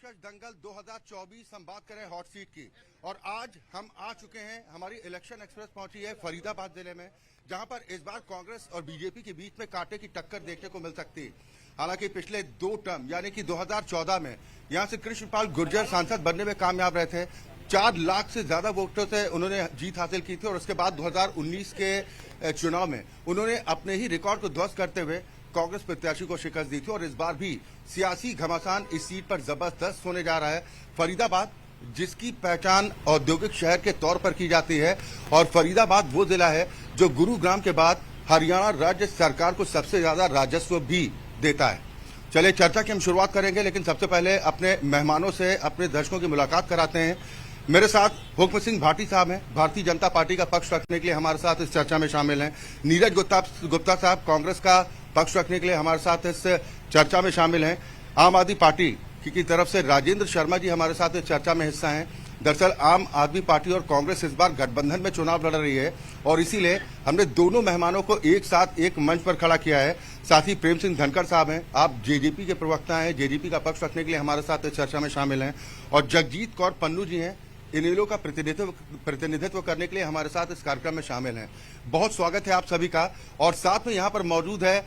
पेशकश दंगल 2024 हम बात करें हॉट सीट की। और आज हम आ चुके हैं, हमारी इलेक्शन एक्सप्रेस पहुंची है फरीदाबाद जिले में, जहां पर इस बार कांग्रेस और बीजेपी के बीच में कांटे की टक्कर देखने को मिल सकती है। हालांकि पिछले 2 टर्म यानी कि 2014 में यहां से कृष्णपाल गुर्जर सांसद बनने में कामयाब रहे थे। 4 लाख से ज्यादा वोटों से उन्होंने जीत हासिल की थी और उसके बाद 2019 के चुनाव में उन्होंने अपने ही रिकॉर्ड को ध्वस्त करते हुए कांग्रेस प्रत्याशी को शिकस्त दी थी। और इस बार भी सियासी घमासान इस सीट पर जबरदस्त होने जा रहा है। फरीदाबाद जिसकी पहचान औद्योगिक शहर के तौर पर की जाती है, और फरीदाबाद वो जिला है जो गुरुग्राम के बाद हरियाणा राज्य सरकार को सबसे ज्यादा राजस्व भी देता है। चलिए चर्चा की हम शुरुआत करेंगे, लेकिन सबसे पहले अपने मेहमानों से, अपने दर्शकों की मुलाकात कराते हैं। मेरे साथ हुक्म सिंह भाटी साहब हैं, भारतीय जनता पार्टी का पक्ष रखने के लिए हमारे साथ इस चर्चा में शामिल हैं। नीरज गुप्ता साहब कांग्रेस का पक्ष रखने के लिए हमारे साथ इस चर्चा में शामिल हैं। आम आदमी पार्टी की तरफ से राजेंद्र शर्मा जी हमारे साथ इस चर्चा में हिस्सा हैं। दरअसल आम आदमी पार्टी और कांग्रेस इस बार गठबंधन में चुनाव लड़ रही है और इसीलिए हमने दोनों मेहमानों को एक साथ एक मंच पर खड़ा किया है। साथ ही प्रेम सिंह धनखड़ साहब हैं, आप जेजेपी के प्रवक्ता हैं, जेजेपी का पक्ष रखने के लिए हमारे साथ इस चर्चा में शामिल हैं। और जगजीत कौर पन्नू जी हैं, इनेलो का प्रतिनिधित्व करने के लिए हमारे साथ इस कार्यक्रम में शामिल हैं। बहुत स्वागत है आप सभी का। और साथ में यहाँ पर मौजूद है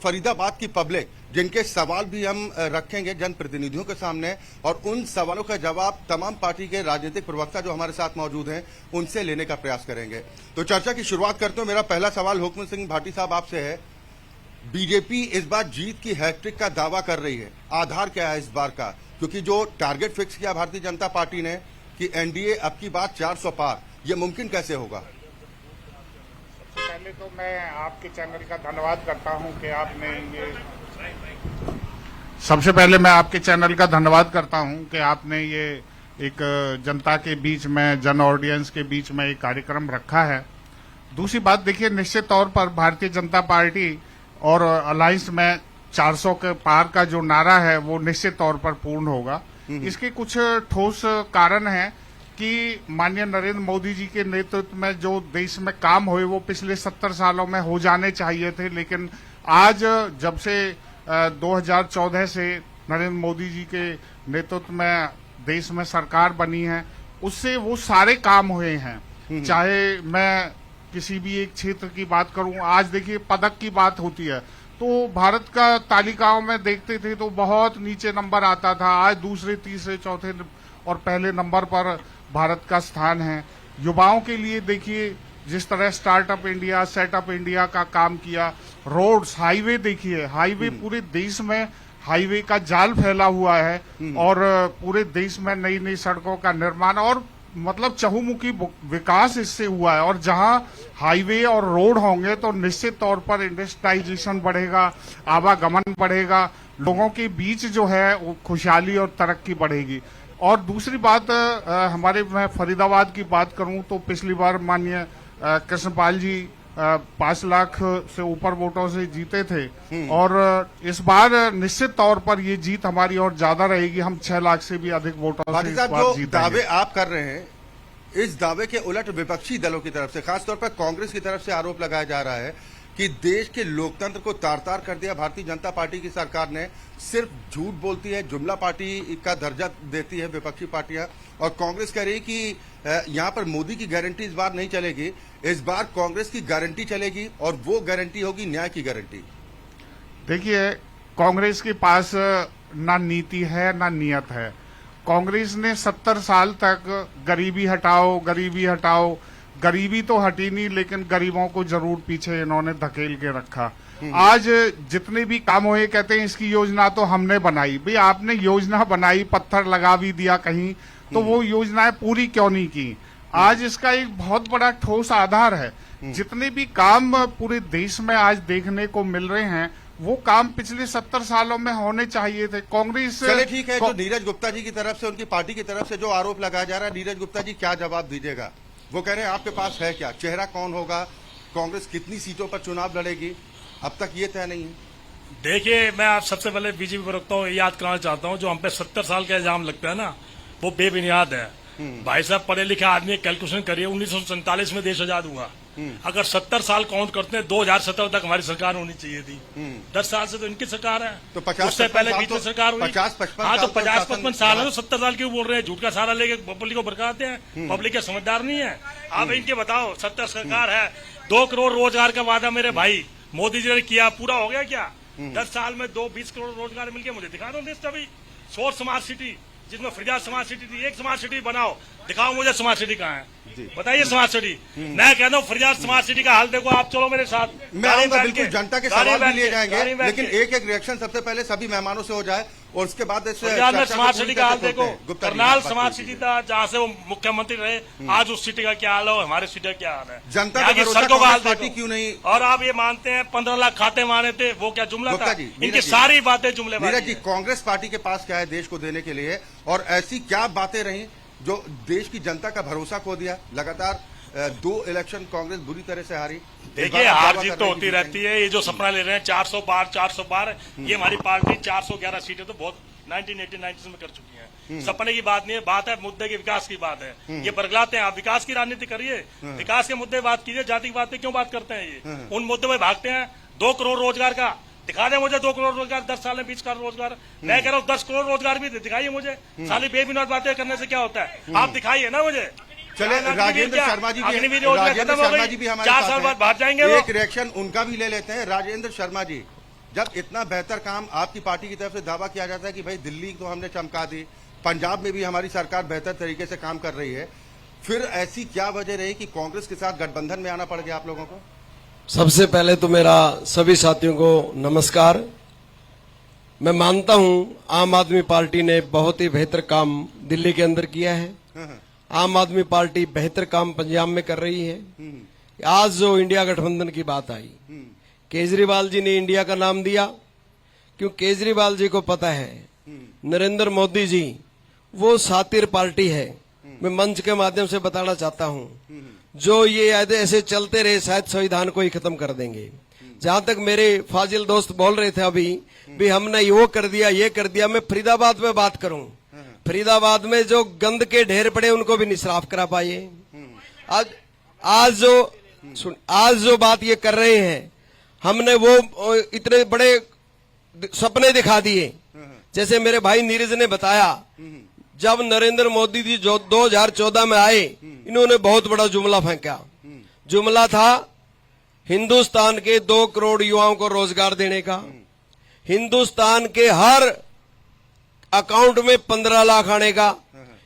फरीदाबाद की पब्लिक, जिनके सवाल भी हम रखेंगे जनप्रतिनिधियों के सामने, और उन सवालों का जवाब तमाम पार्टी के राजनीतिक प्रवक्ता जो हमारे साथ मौजूद हैं उनसे लेने का प्रयास करेंगे। तो चर्चा की शुरुआत करते हुए मेरा पहला सवाल हुक्म सिंह भाटी साहब आपसे है। बीजेपी इस बार जीत की हैट्रिक का दावा कर रही है, आधार क्या है इस बार का? क्योंकि जो टारगेट फिक्स किया भारतीय जनता पार्टी ने कि एनडीए अब की बात 400 पार, ये मुमकिन कैसे होगा? पहले तो मैं आपके चैनल का धन्यवाद करता हूं कि आपने ये सबसे पहले मैं आपके चैनल का धन्यवाद करता हूं कि आपने ये एक जनता के बीच में, जन ऑडियंस के बीच में एक कार्यक्रम रखा है। दूसरी बात देखिए, निश्चित तौर पर भारतीय जनता पार्टी और अलायंस में 400 के पार का जो नारा है वो निश्चित तौर पर पूर्ण होगा। इसके कुछ ठोस कारण हैं कि माननीय नरेंद्र मोदी जी के नेतृत्व में जो देश में काम हुए वो पिछले 70 सालों में हो जाने चाहिए थे, लेकिन आज जब से 2014 से नरेंद्र मोदी जी के नेतृत्व में देश में सरकार बनी है, उससे वो सारे काम हुए हैं। चाहे मैं किसी भी एक क्षेत्र की बात करूं, आज देखिए पदक की बात होती है तो भारत का तालिकाओं में देखते थे तो बहुत नीचे नंबर आता था, आज दूसरे, तीसरे, चौथे और पहले नंबर पर भारत का स्थान है। युवाओं के लिए देखिए जिस तरह स्टार्टअप इंडिया, सेटअप इंडिया का काम किया, रोड्स, हाईवे देखिए, हाईवे पूरे देश में हाईवे का जाल फैला हुआ है और पूरे देश में नई नई सड़कों का निर्माण और मतलब चहुमुखी विकास इससे हुआ है। और जहां हाईवे और रोड होंगे तो निश्चित तौर पर इंडस्ट्रियलाइजेशन बढ़ेगा, आवागमन बढ़ेगा, लोगों के बीच जो है वो खुशहाली और तरक्की बढ़ेगी। और दूसरी बात, मैं फरीदाबाद की बात करूं तो पिछली बार माननीय कृष्णपाल जी 5 लाख से ऊपर वोटों से जीते थे और इस बार निश्चित तौर पर ये जीत हमारी और ज्यादा रहेगी। हम 6 लाख से भी अधिक वोटों से इस बार जीतेंगे। दावे आप कर रहे हैं, इस दावे के उलट विपक्षी दलों की तरफ से, खासतौर पर कांग्रेस की तरफ से आरोप लगाया जा रहा है कि देश के लोकतंत्र को तार-तार कर दिया भारतीय जनता पार्टी की सरकार ने, सिर्फ झूठ बोलती है, जुमला पार्टी का दर्जा देती है विपक्षी पार्टियां। और कांग्रेस कह रही है कि यहां पर मोदी की गारंटी इस बार नहीं चलेगी, इस बार कांग्रेस की गारंटी चलेगी और वो गारंटी होगी न्याय की गारंटी। देखिए, कांग्रेस के पास ना नीति है ना नियत है। कांग्रेस ने 70 साल तक गरीबी हटाओ, गरीबी हटाओ, गरीबी तो हटी नहीं लेकिन गरीबों को जरूर पीछे इन्होंने धकेल के रखा। आज जितने भी काम हुए कहते हैं इसकी योजना तो हमने बनाई। भाई आपने योजना बनाई, पत्थर लगा भी दिया कहीं, तो वो योजनाएं पूरी क्यों नहीं की? आज इसका एक बहुत बड़ा ठोस आधार है। जितने भी काम पूरे देश में आज देखने को मिल रहे हैं वो काम पिछले 70 सालों में होने चाहिए थे। कांग्रेस, चले ठीक है, जो नीरज गुप्ता जी की तरफ से, उनकी पार्टी की तरफ से जो आरोप लगाया जा रहा है, नीरज गुप्ता जी क्या जवाब दीजिएगा? वो कह रहे हैं आपके पास है क्या, चेहरा कौन होगा, कांग्रेस कितनी सीटों पर चुनाव लड़ेगी, अब तक ये तय नहीं है। देखिए, मैं आप सबसे पहले बीजेपी प्रवक्ताओं को याद कराना चाहता हूं, जो हम पे 70 साल का इल्जाम लगता है ना, वो बेबुनियाद है। भाई साहब पढ़े लिखे आदमी कैलकुलेशन करिए, 1947 में देश आजाद हुआ, अगर 70 साल काउंट करते हैं 2017 तक हमारी सरकार होनी चाहिए थी। 10 साल से तो इनकी सरकार है, तो 50 उससे पहले साल बीच में तो सरकार हुई। 50-55 हाँ, तो साल तो 50-55 साल है, तो शासन 70 साल क्यों बोल रहे हैं? झूठ का सहारा लेके पब्लिक को भड़काते हैं। पब्लिक क्या समझदार नहीं है? आप इनके बताओ, 70 सरकार है, 2 करोड़ रोजगार का वादा मेरे भाई मोदी जी ने किया, पूरा हो गया क्या? 10 साल में 20 करोड़ रोजगार मिलके मुझे दिखा दो लिस्ट अभी। सोर्स स्मार्ट सिटी, जिसमें फरीदाबाद स्मार्ट सिटी थी, एक स्मार्ट सिटी बनाओ, दिखाओ मुझे स्मार्ट सिटी कहाँ है, बताइए स्मार्ट सिटी। मैं कहता हूँ फरीदाबाद स्मार्ट सिटी का हाल देखो, आप चलो मेरे साथ। मैं आऊंगा, बिल्कुल जनता के सवाल भी लिए जाएंगे, गाड़ी बैठ लेकिन के। एक एक रिएक्शन सबसे पहले सभी मेहमानों से हो जाए और उसके बाद इस फरीदाबाद में चर्चा को स्मार्ट पूरी सिटी का हाल तरह से देखो, खोलते हैं। गुप्ता जी, करनाल आप बात स्मार्ट कीजिए। सिटी था जहाँ से वो मुख्यमंत्री रहे, आज उस सिटी का क्या हाल है और हमारे सिटी का क्या हाल है? जनता यहाँ का की भरोसा सड़कों का हाल कांग्रेस पार्टी देखो। क्यों नहीं? और आप ये मानते हैं 15 लाख खाते मारे थे, वो क्या जुमला गुप्ता था? जी, इनकी नीरज जी। सारी बातें जुमले नीरज जी, कांग्रेस पार्टी के पास क्या है देश को देने के लिए, और ऐसी क्या बातें रही जो देश की जनता का भरोसा खो दिया? लगातार 2 इलेक्शन कांग्रेस बुरी तरह से हारी। देखिए, हार जीत तो होती रहती है। ये जो सपना ले रहे हैं 400 बार, ये हमारी पार्टी 411 सीटें तो बहुत 1980-90 में कर चुकी है। सपने की बात नहीं है, बात है मुद्दे के विकास की बात है। ये बरगलाते हैं, आप विकास की राजनीति करिए, विकास के मुद्दे बात कीजिए, जाति की बात पे क्यों बात करते हैं? ये उन मुद्दों में भागते हैं। 2 करोड़ रोजगार का दिखा दे मुझे, 2 करोड़ रोजगार 10 साल में 20 करोड़ रोजगार। मैं कह रहा हूँ 10 करोड़ रोजगार भी दिखाइए मुझे। साली बेबुनियाद बातें करने से क्या होता है? आप दिखाइए ना मुझे। चले राजेंद्र शर्मा जी भी, राजेंद्र शर्मा जी भी हमारे 4 साथ साल हैं। बाद बाहर जाएंगे वो। एक रिएक्शन उनका भी ले लेते हैं। राजेंद्र शर्मा जी, जब इतना बेहतर काम आपकी पार्टी की तरफ से दावा किया जाता है कि भाई दिल्ली तो हमने चमका दी, पंजाब में भी हमारी सरकार बेहतर तरीके से काम कर रही है, फिर ऐसी क्या वजह रही कि कांग्रेस के साथ गठबंधन में आना पड़ गया आप लोगों को? सबसे पहले तो मेरा सभी साथियों को नमस्कार। मैं मानता हूं आम आदमी पार्टी ने बहुत ही बेहतर काम दिल्ली के अंदर किया है। आम आदमी पार्टी बेहतर काम पंजाब में कर रही है। आज जो इंडिया गठबंधन की बात आई, केजरीवाल जी ने इंडिया का नाम दिया, क्यों? केजरीवाल जी को पता है नरेंद्र मोदी जी वो सातिर पार्टी है। मैं मंच के माध्यम से बताना चाहता हूं, जो ये ऐसे चलते रहे शायद संविधान को ही खत्म कर देंगे। जहां तक मेरे फाजिल दोस्त बोल रहे थे अभी भी हमने वो कर दिया, ये कर दिया, मैं फरीदाबाद में बात करूं। फरीदाबाद में जो गंद के ढेर पड़े उनको भी निसराफ करा पाए। आज जो बात ये कर रहे हैं, हमने वो इतने बड़े सपने दिखा दिए। जैसे मेरे भाई नीरज ने बताया, जब नरेंद्र मोदी जी जो 2014 में आए, इन्होंने बहुत बड़ा जुमला फेंका। जुमला था हिंदुस्तान के 2 करोड़ युवाओं को रोजगार देने का, हिंदुस्तान के हर अकाउंट में 15 लाख आने का।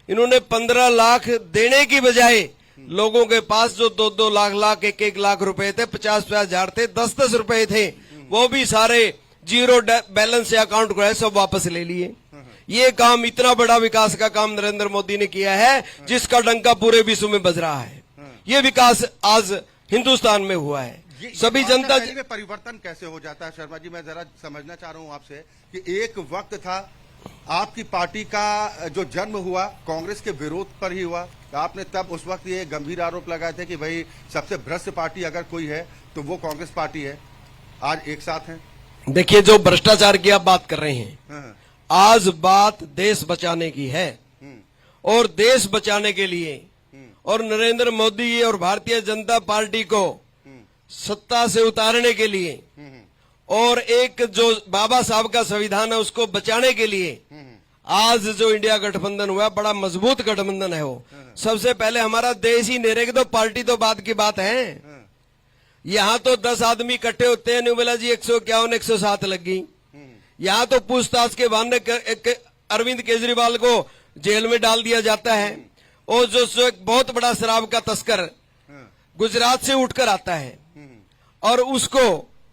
इन्होंने 15 लाख देने की बजाय लोगों के पास जो 2-2 लाख 1-1 लाख रुपए थे, 50-50 हजार थे, 10-10 रुपए थे, वो भी सारे जीरो बैलेंस से अकाउंट को है सब वापस ले लिए। ये काम, इतना बड़ा विकास का काम नरेंद्र मोदी ने किया है जिसका डंका पूरे विश्व में बज रहा है। ये विकास आज हिंदुस्तान में हुआ है। सभी जनता में परिवर्तन कैसे हो जाता है? शर्मा जी, मैं जरा समझना चाह रहा हूं आपसे कि एक वक्त था आपकी पार्टी का जो जन्म हुआ कांग्रेस के विरोध पर ही हुआ। आपने तब उस वक्त ये गंभीर आरोप लगाए थे कि भाई सबसे भ्रष्ट पार्टी अगर कोई है तो वो कांग्रेस पार्टी है। आज एक साथ हैं। देखिए, जो भ्रष्टाचार की आप बात कर रहे हैं, आज बात देश बचाने की है, और देश बचाने के लिए और नरेंद्र मोदी और भारतीय जनता पार्टी को सत्ता से उतारने के लिए और एक जो बाबा साहब का संविधान है उसको बचाने के लिए आज जो इंडिया गठबंधन हुआ, बड़ा मजबूत गठबंधन है वो। सबसे पहले हमारा देश ही नहीं रहेगा तो पार्टी तो बात की बात है। यहाँ तो 10 आदमी इकट्ठे होते हैं, न्यूमेला जी 151 107 लग गई। यहाँ तो पूछताछ के बहाने अरविंद केजरीवाल को जेल में डाल दिया जाता है। और जो एक बहुत बड़ा शराब का तस्कर गुजरात से उठकर आता है और उसको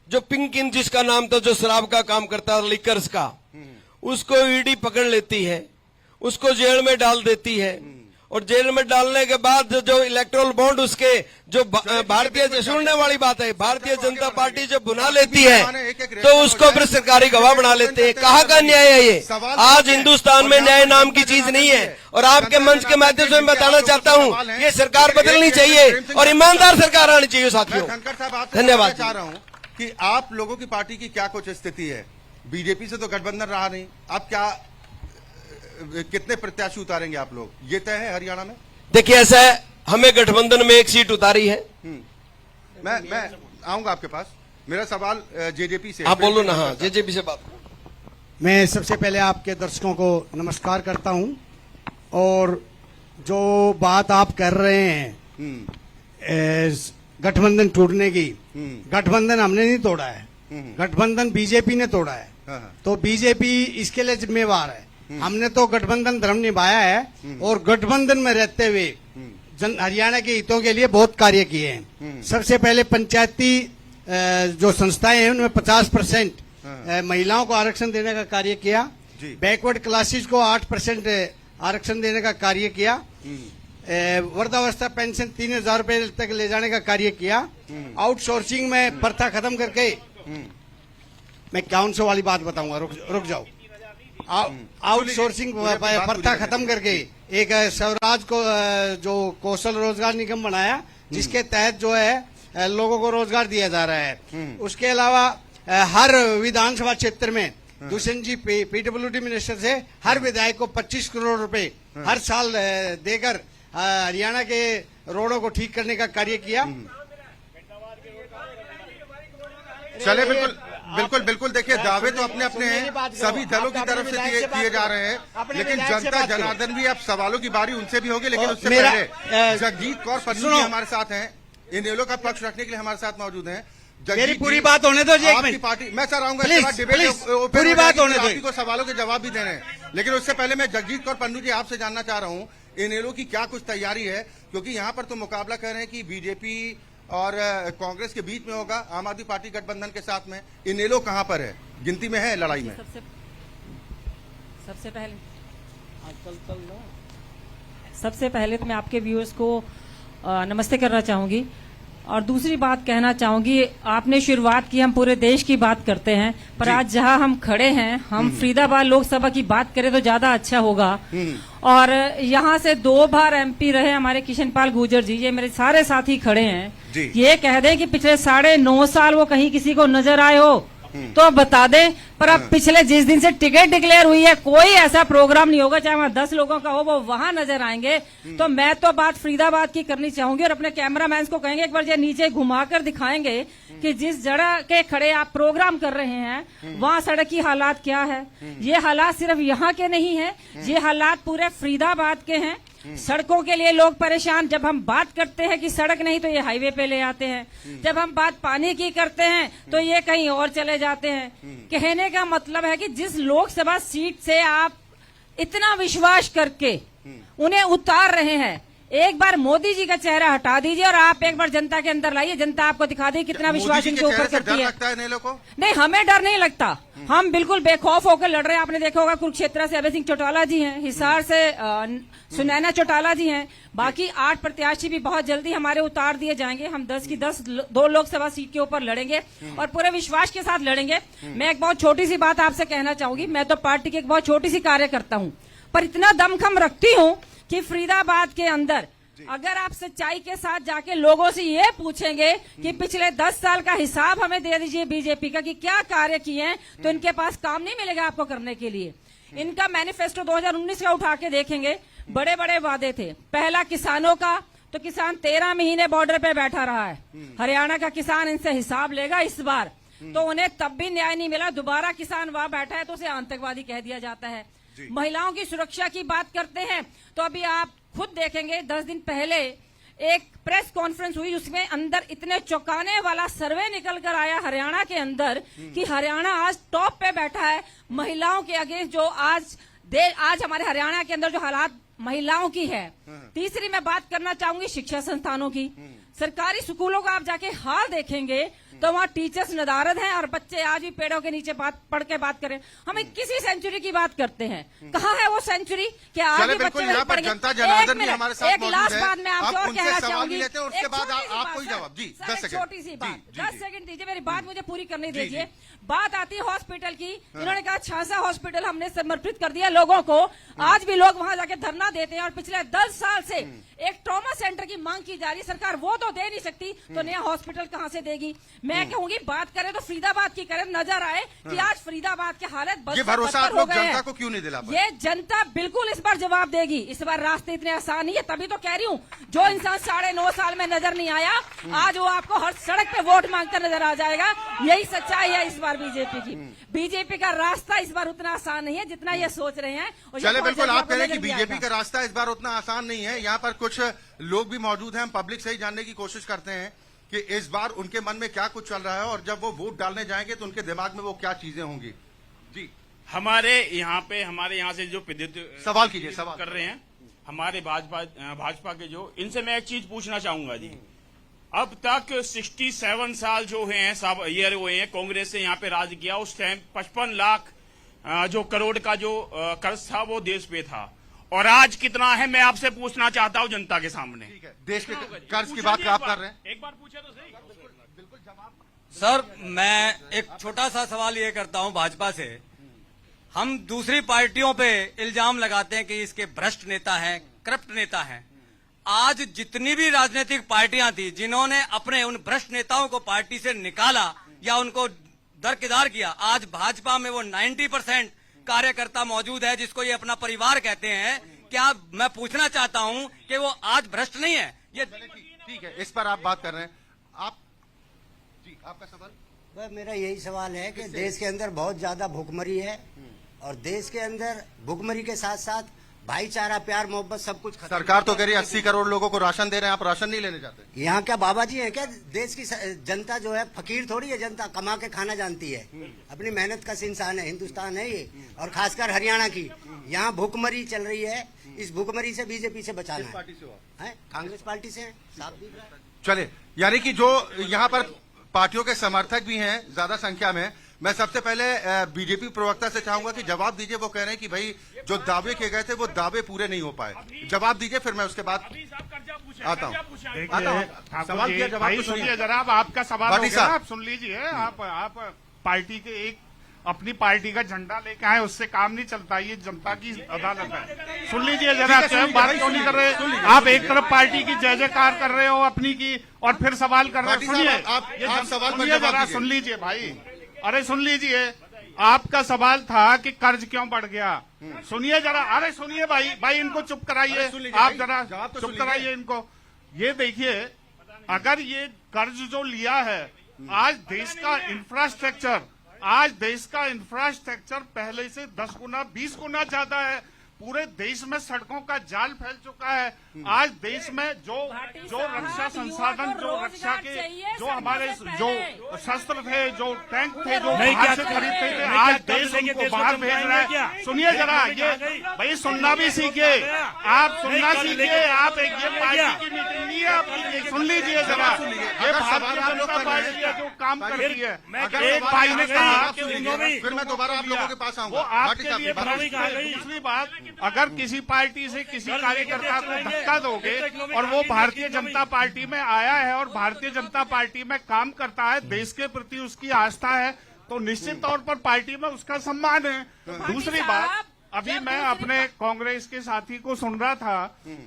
जो पिंकिन जिसका नाम था, जो शराब का काम करता है लिकर्स का, उसको ईडी पकड़ लेती है, उसको जेल में डाल देती है। और जेल में डालने के बाद जो इलेक्टोरल बॉन्ड उसके जो भारतीय, सुनने वाली बात है, भारतीय जनता पार्टी जो बुना लेती है तो उसको फिर सरकारी गवाह बना लेते हैं। कहाँ का न्याय है ये? आज हिंदुस्तान में न्याय नाम की चीज नहीं है। और आपके मंच के माध्यम से मैं बताना चाहता हूँ, ये सरकार बदलनी चाहिए और ईमानदार सरकार आनी चाहिए साथियों। धन्यवाद। चाह रहा हूँ कि आप लोगों की पार्टी की क्या कुछ स्थिति है? बीजेपी से तो गठबंधन रहा नहीं, अब क्या कितने प्रत्याशी उतारेंगे आप लोग, ये तय है हरियाणा में? देखिए, ऐसा है, हमें गठबंधन में 1 सीट उतारी है मैं आऊंगा आपके पास। मेरा सवाल जेजेपी से। आप बोलो ना। हाँ, जेजेपी से बात। मैं सबसे पहले आपके दर्शकों को नमस्कार करता हूं, और जो बात आप कर रहे हैं गठबंधन टूटने की, गठबंधन हमने नहीं तोड़ा है, गठबंधन बीजेपी ने तोड़ा है। हाँ। तो बीजेपी इसके लिए जिम्मेवार है। हमने तो गठबंधन धर्म निभाया है और गठबंधन में रहते हुए हरियाणा के हितों के लिए बहुत कार्य किए हैं। सबसे पहले पंचायती जो संस्थाएं हैं उनमें 50% महिलाओं को आरक्षण देने का कार्य किया। बैकवर्ड क्लासेस को 8% आरक्षण देने का कार्य किया। वृद्धावस्था पेंशन 3,000 रुपए तक ले जाने का कार्य किया। आउटसोर्सिंग में प्रथा खत्म करके, मैं 5100 वाली बात बताऊंगा, रुक जाओ। आउटसोर्सिंग प्रथा खत्म करके एक स्वराज को जो कौशल रोजगार निगम बनाया, जिसके तहत जो है लोगों को रोजगार दिया जा रहा है। उसके अलावा हर विधानसभा क्षेत्र में दुष्यंत जी पीडब्ल्यूडी मिनिस्टर से हर विधायक को 25 करोड़ रुपए हर साल देकर हरियाणा के रोडों को ठीक करने का कार्य किया। चले, बिल्कुल देखिए, दावे तो अपने अपने हैं, सभी दलों की तरफ से किए जा रहे हैं, लेकिन जनता जनार्दन भी, अब सवालों की बारी उनसे भी होगी। लेकिन उससे पहले जगजीत कौर पन्नू जी हमारे साथ हैं, इनेलो का पक्ष रखने के लिए हमारे साथ मौजूद हैं। मेरी पूरी बात होने दो जी, आपकी पार्टी, मैं सर आऊंगा पूरी बात होने दो। को सवालों के जवाब भी दे रहे हैं, लेकिन उससे पहले मैं जगजीत कौर पन्नू जी आपसे जानना चाह रहा हूँ, इनेलो की क्या कुछ तैयारी है? क्योंकि यहाँ पर तो मुकाबला कर रहे हैं कि बीजेपी और कांग्रेस के बीच में होगा, आम आदमी पार्टी गठबंधन के साथ में। इनेलो कहाँ पर है, गिनती में है लड़ाई में? सबसे पहले तो मैं आपके व्यूअर्स को नमस्ते करना चाहूंगी, और दूसरी बात कहना चाहूंगी, आपने शुरुआत की, हम पूरे देश की बात करते हैं, पर आज जहां हम खड़े हैं, हम फरीदाबाद लोकसभा की बात करें तो ज्यादा अच्छा होगा। और यहां से 2 बार एमपी रहे हमारे किशन पाल गुर्जर जी, ये मेरे सारे साथी खड़े हैं। ये कह दें कि पिछले 9.5 साल वो कहीं किसी को नजर आए हो तो बता दें, पर अब पिछले जिस दिन से टिकट डिक्लेयर हुई है कोई ऐसा प्रोग्राम नहीं होगा चाहे वहां 10 लोगों का हो, वो वहां नजर आएंगे। तो मैं तो बात फरीदाबाद की करनी चाहूंगी, और अपने कैमरामैन को कहेंगे एक बार ये नीचे घुमाकर दिखाएंगे कि जिस जगह के खड़े आप प्रोग्राम कर रहे हैं वहां सड़क की हालात क्या है। ये हालात सिर्फ यहाँ के नहीं है, ये हालात पूरे फरीदाबाद के हैं। सड़कों के लिए लोग परेशान, जब हम बात करते हैं कि सड़क नहीं तो ये हाईवे पे ले आते हैं, जब हम बात पानी की करते हैं तो ये कहीं और चले जाते हैं। कहने का मतलब है कि जिस लोकसभा सीट से आप इतना विश्वास करके उन्हें उतार रहे हैं, एक बार मोदी जी का चेहरा हटा दीजिए और आप एक बार जनता के अंदर लाइए, जनता आपको दिखा दी कितना विश्वास इनके ऊपर करती है। लगता है इनेलो को? नहीं, हमें डर नहीं लगता, हम बिल्कुल बेखौफ होकर लड़ रहे हैं। आपने देखा होगा कुरुक्षेत्र से अभय सिंह चौटाला जी हैं, हिसार से सुनैना चौटाला जी हैं, बाकी 8 प्रत्याशी भी बहुत जल्दी हमारे उतार दिए जाएंगे। हम 10 की 2 लोकसभा सीट के ऊपर लड़ेंगे और पूरे विश्वास के साथ लड़ेंगे। मैं एक बहुत छोटी सी बात आपसे कहना चाहूंगी, मैं तो पार्टी की एक बहुत छोटी सी कार्यकर्ता हूं, पर इतना दमखम रखती हूं कि फरीदाबाद के अंदर अगर आप सच्चाई के साथ जाके लोगों से ये पूछेंगे कि पिछले 10 साल का हिसाब हमें दे दीजिए बीजेपी का कि क्या कार्य किए हैं, तो इनके पास काम नहीं मिलेगा आपको करने के लिए। इनका मैनिफेस्टो 2019 का उठा के देखेंगे, बड़े बड़े वादे थे। पहला किसानों का, तो किसान 13 महीने बॉर्डर पे बैठा रहा है, हरियाणा का किसान इनसे हिसाब लेगा इस बार, तो उन्हें तब भी न्याय नहीं मिला, दोबारा किसान वहां बैठा है तो उसे आतंकवादी कह दिया जाता है। महिलाओं की सुरक्षा की बात करते हैं तो अभी आप खुद देखेंगे 10 दिन पहले एक प्रेस कॉन्फ्रेंस हुई, उसमें अंदर इतने चौंकाने वाला सर्वे निकल कर आया हरियाणा के अंदर कि हरियाणा आज टॉप पे बैठा है महिलाओं के अगेंस्ट, जो आज हमारे हरियाणा के अंदर जो हालात महिलाओं की है। तीसरी मैं बात करना चाहूंगी शिक्षा संस्थानों की। सरकारी स्कूलों का आप जाके हाल देखेंगे तो वहाँ टीचर्स नदारद हैं और बच्चे आज भी पेड़ों के नीचे पढ़ के बात करें। हम 21वीं सेंचुरी की बात करते हैं, कहाँ है वो सेंचुरी? क्या आज भी बच्चे नहीं पढ़ गए? एक लास्ट बात मैं आपसे और कहना चाहूंगी, छोटी सी बात, 10 सेकंड दीजिए, मेरी बात मुझे पूरी करने दीजिए। बात आती है हॉस्पिटल की, इन्होंने कहा 6 हॉस्पिटल हमने समर्पित कर दिया लोगों को, आज भी लोग वहां जाके धरना देते हैं और पिछले 10 साल से एक ट्रॉमा सेंटर की मांग की जा रही है। सरकार वो तो दे नहीं सकती तो नया हॉस्पिटल कहां से देगी? मैं कहूंगी बात करें तो फरीदाबाद की करें, नजर आए कि आज फरीदाबाद की हालत ये भरोसा आप लोग जनता को क्यों नहीं दिला पाए? ये जनता बिल्कुल इस बार जवाब देगी। इस बार रास्ते इतने आसान नहीं है, तभी तो कह रही हूँ जो इंसान 9.5 साल में नजर नहीं आया, आज वो आपको हर सड़क पे वोट मांगता नजर आ जाएगा। यही सच्चाई है इस बार बीजेपी की। बीजेपी का रास्ता इस बार उतना आसान नहीं है जितना ये सोच रहे हैं। और चले बिल्कुल, आप कह रहे हैं कि नजर भी बीजेपी आएगा। का रास्ता इस बार उतना आसान नहीं है। यहाँ पर कुछ लोग भी मौजूद हैं, हम पब्लिक से ही जानने की कोशिश करते हैं कि इस बार उनके मन में क्या कुछ चल रहा है और जब वो वोट डालने जाएंगे तो उनके दिमाग में वो क्या चीजें होंगी। जी, हमारे यहाँ से जो विद्युत सवाल कीजिए, सवाल कर रहे हैं हमारे भाजपा के जो, इनसे मैं एक चीज पूछना चाहूंगा जी। अब तक 67 साल जो हैं सब ईयर हुए हैं कांग्रेस से यहाँ पे राज किया, उस टाइम 55 लाख जो करोड़ का जो कर्ज था वो देश पे था, और आज कितना है मैं आपसे पूछना चाहता हूँ जनता के सामने। ठीक है, देश के कर्ज की बात आप कर रहे हैं, एक बार पूछे तो सही। बिल्कुल जवाब। सर, मैं एक छोटा सा सवाल ये करता हूं भाजपा से। हम दूसरी पार्टियों पे इल्जाम लगाते हैं कि इसके भ्रष्ट नेता हैं, करप्ट नेता हैं। आज जितनी भी राजनीतिक पार्टियां थी जिन्होंने अपने उन भ्रष्ट नेताओं को पार्टी से निकाला या उनको दरकिदार किया, आज भाजपा में वो 90% कार्यकर्ता मौजूद है जिसको ये अपना परिवार कहते हैं। क्या मैं पूछना चाहता हूं कि वो आज भ्रष्ट नहीं है? ये ठीक है, इस पर आप बात कर रहे हैं। आप जी, आपका सवाल। बस मेरा यही सवाल है कि देश के अंदर बहुत ज्यादा भुखमरी है, और देश के अंदर भुखमरी के साथ साथ भाईचारा, प्यार, मोहब्बत सब कुछ खत्म। सरकार तो कह रही है 80 करोड़ लोगों को राशन दे रहे हैं, आप राशन नहीं लेने जाते? यहाँ क्या बाबा जी हैं क्या? देश की जनता जो है फकीर थोड़ी है, जनता कमा के खाना जानती है, अपनी मेहनत का इंसान है, हिंदुस्तान है ये, और खासकर हरियाणा की। यहाँ भुखमरी चल रही है, इस भुखमरी से बीजेपी से बचाना है। पार्टी से हो? कांग्रेस पार्टी से साफ दिख रहा है। चले, यानी कि जो यहाँ पर पार्टियों के समर्थक भी हैं ज्यादा संख्या में, मैं सबसे पहले बीजेपी प्रवक्ता से चाहूंगा कि जवाब दीजिए। वो कह रहे हैं कि भाई जो दावे किए गए थे वो दावे पूरे नहीं हो पाए। जवाब दीजिए, फिर मैं उसके बाद आता हूँ। सवाल किया, जवाब तो सुनिए जरा। आपका सवाल हो गया, आप सुन लीजिए। आप पार्टी के एक अपनी पार्टी का झंडा लेके आए, उससे काम नहीं चलता। ये जनता की अदालत है। सुन लीजिए जरा, स्वयं बात क्यों नहीं कर रहे? आप एक तरफ पार्टी की जय जयकार कर रहे हो अपनी की, और फिर सवाल कर रहे हो। सुनिए, आप सवाल पर सुनिए जवाब जरा, दीजिए। सुन लीजिए भाई। अरे सुन लीजिए, आपका सवाल था कि कर्ज क्यों बढ़ गया। सुनिए जरा, अरे सुनिए भाई इनको चुप कराइए। आप जरा चुप कराइए इनको। ये देखिए, अगर ये कर्ज जो लिया है, आज देश का इंफ्रास्ट्रक्चर पहले से 10 गुना 20 गुना ज्यादा है। पूरे देश में सड़कों का जाल फैल चुका है। आज देश में जो रक्षा संसाधन, जो रक्षा के, जो हमारे जो शस्त्र थे, जो टैंक थे, जो बाहर से खरीदते थे, आज देश उनको बाहर भेज रहा है। सुनिए जरा, ये भाई सुनना भी सीखिए। आप सुनना सीखिए। आप एक ये पार्टी की मीटिंग नहीं है आपकी, सुन लीजिए जरा। ये भारतीय जनता पार्टी है जो काम कर रही है। एक भाई ने कहा कि फिर मैं दोबारा आप लोगों के पास वो आऊंगा। आपके लिए दूसरी बात, अगर किसी पार्टी से किसी कार्यकर्ता को धक्का दोगे और वो भारतीय जनता पार्टी में आया है और भारतीय जनता पार्टी में काम करता है, देश के प्रति उसकी आस्था है, तो निश्चित तौर पर पार्टी में उसका सम्मान है। दूसरी बात, अभी मैं अपने कांग्रेस के साथी को सुन रहा था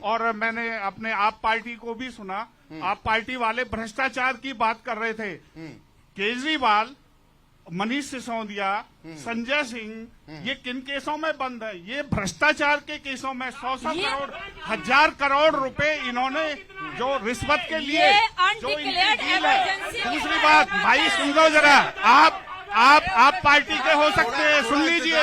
और मैंने अपने आप पार्टी को भी सुना। आप पार्टी वाले भ्रष्टाचार की बात कर रहे थे। केजरीवाल, मनीष सिसोदिया, संजय सिंह, ये किन केसों में बंद है? ये भ्रष्टाचार के केसों में 100 करोड़, 1000 करोड़ रुपए इन्होंने जो रिश्वत के लिए जो इनकी डील है। दूसरी बात, भाई सुन लो जरा, आप पार्टी के हो सकते हैं, सुन लीजिए।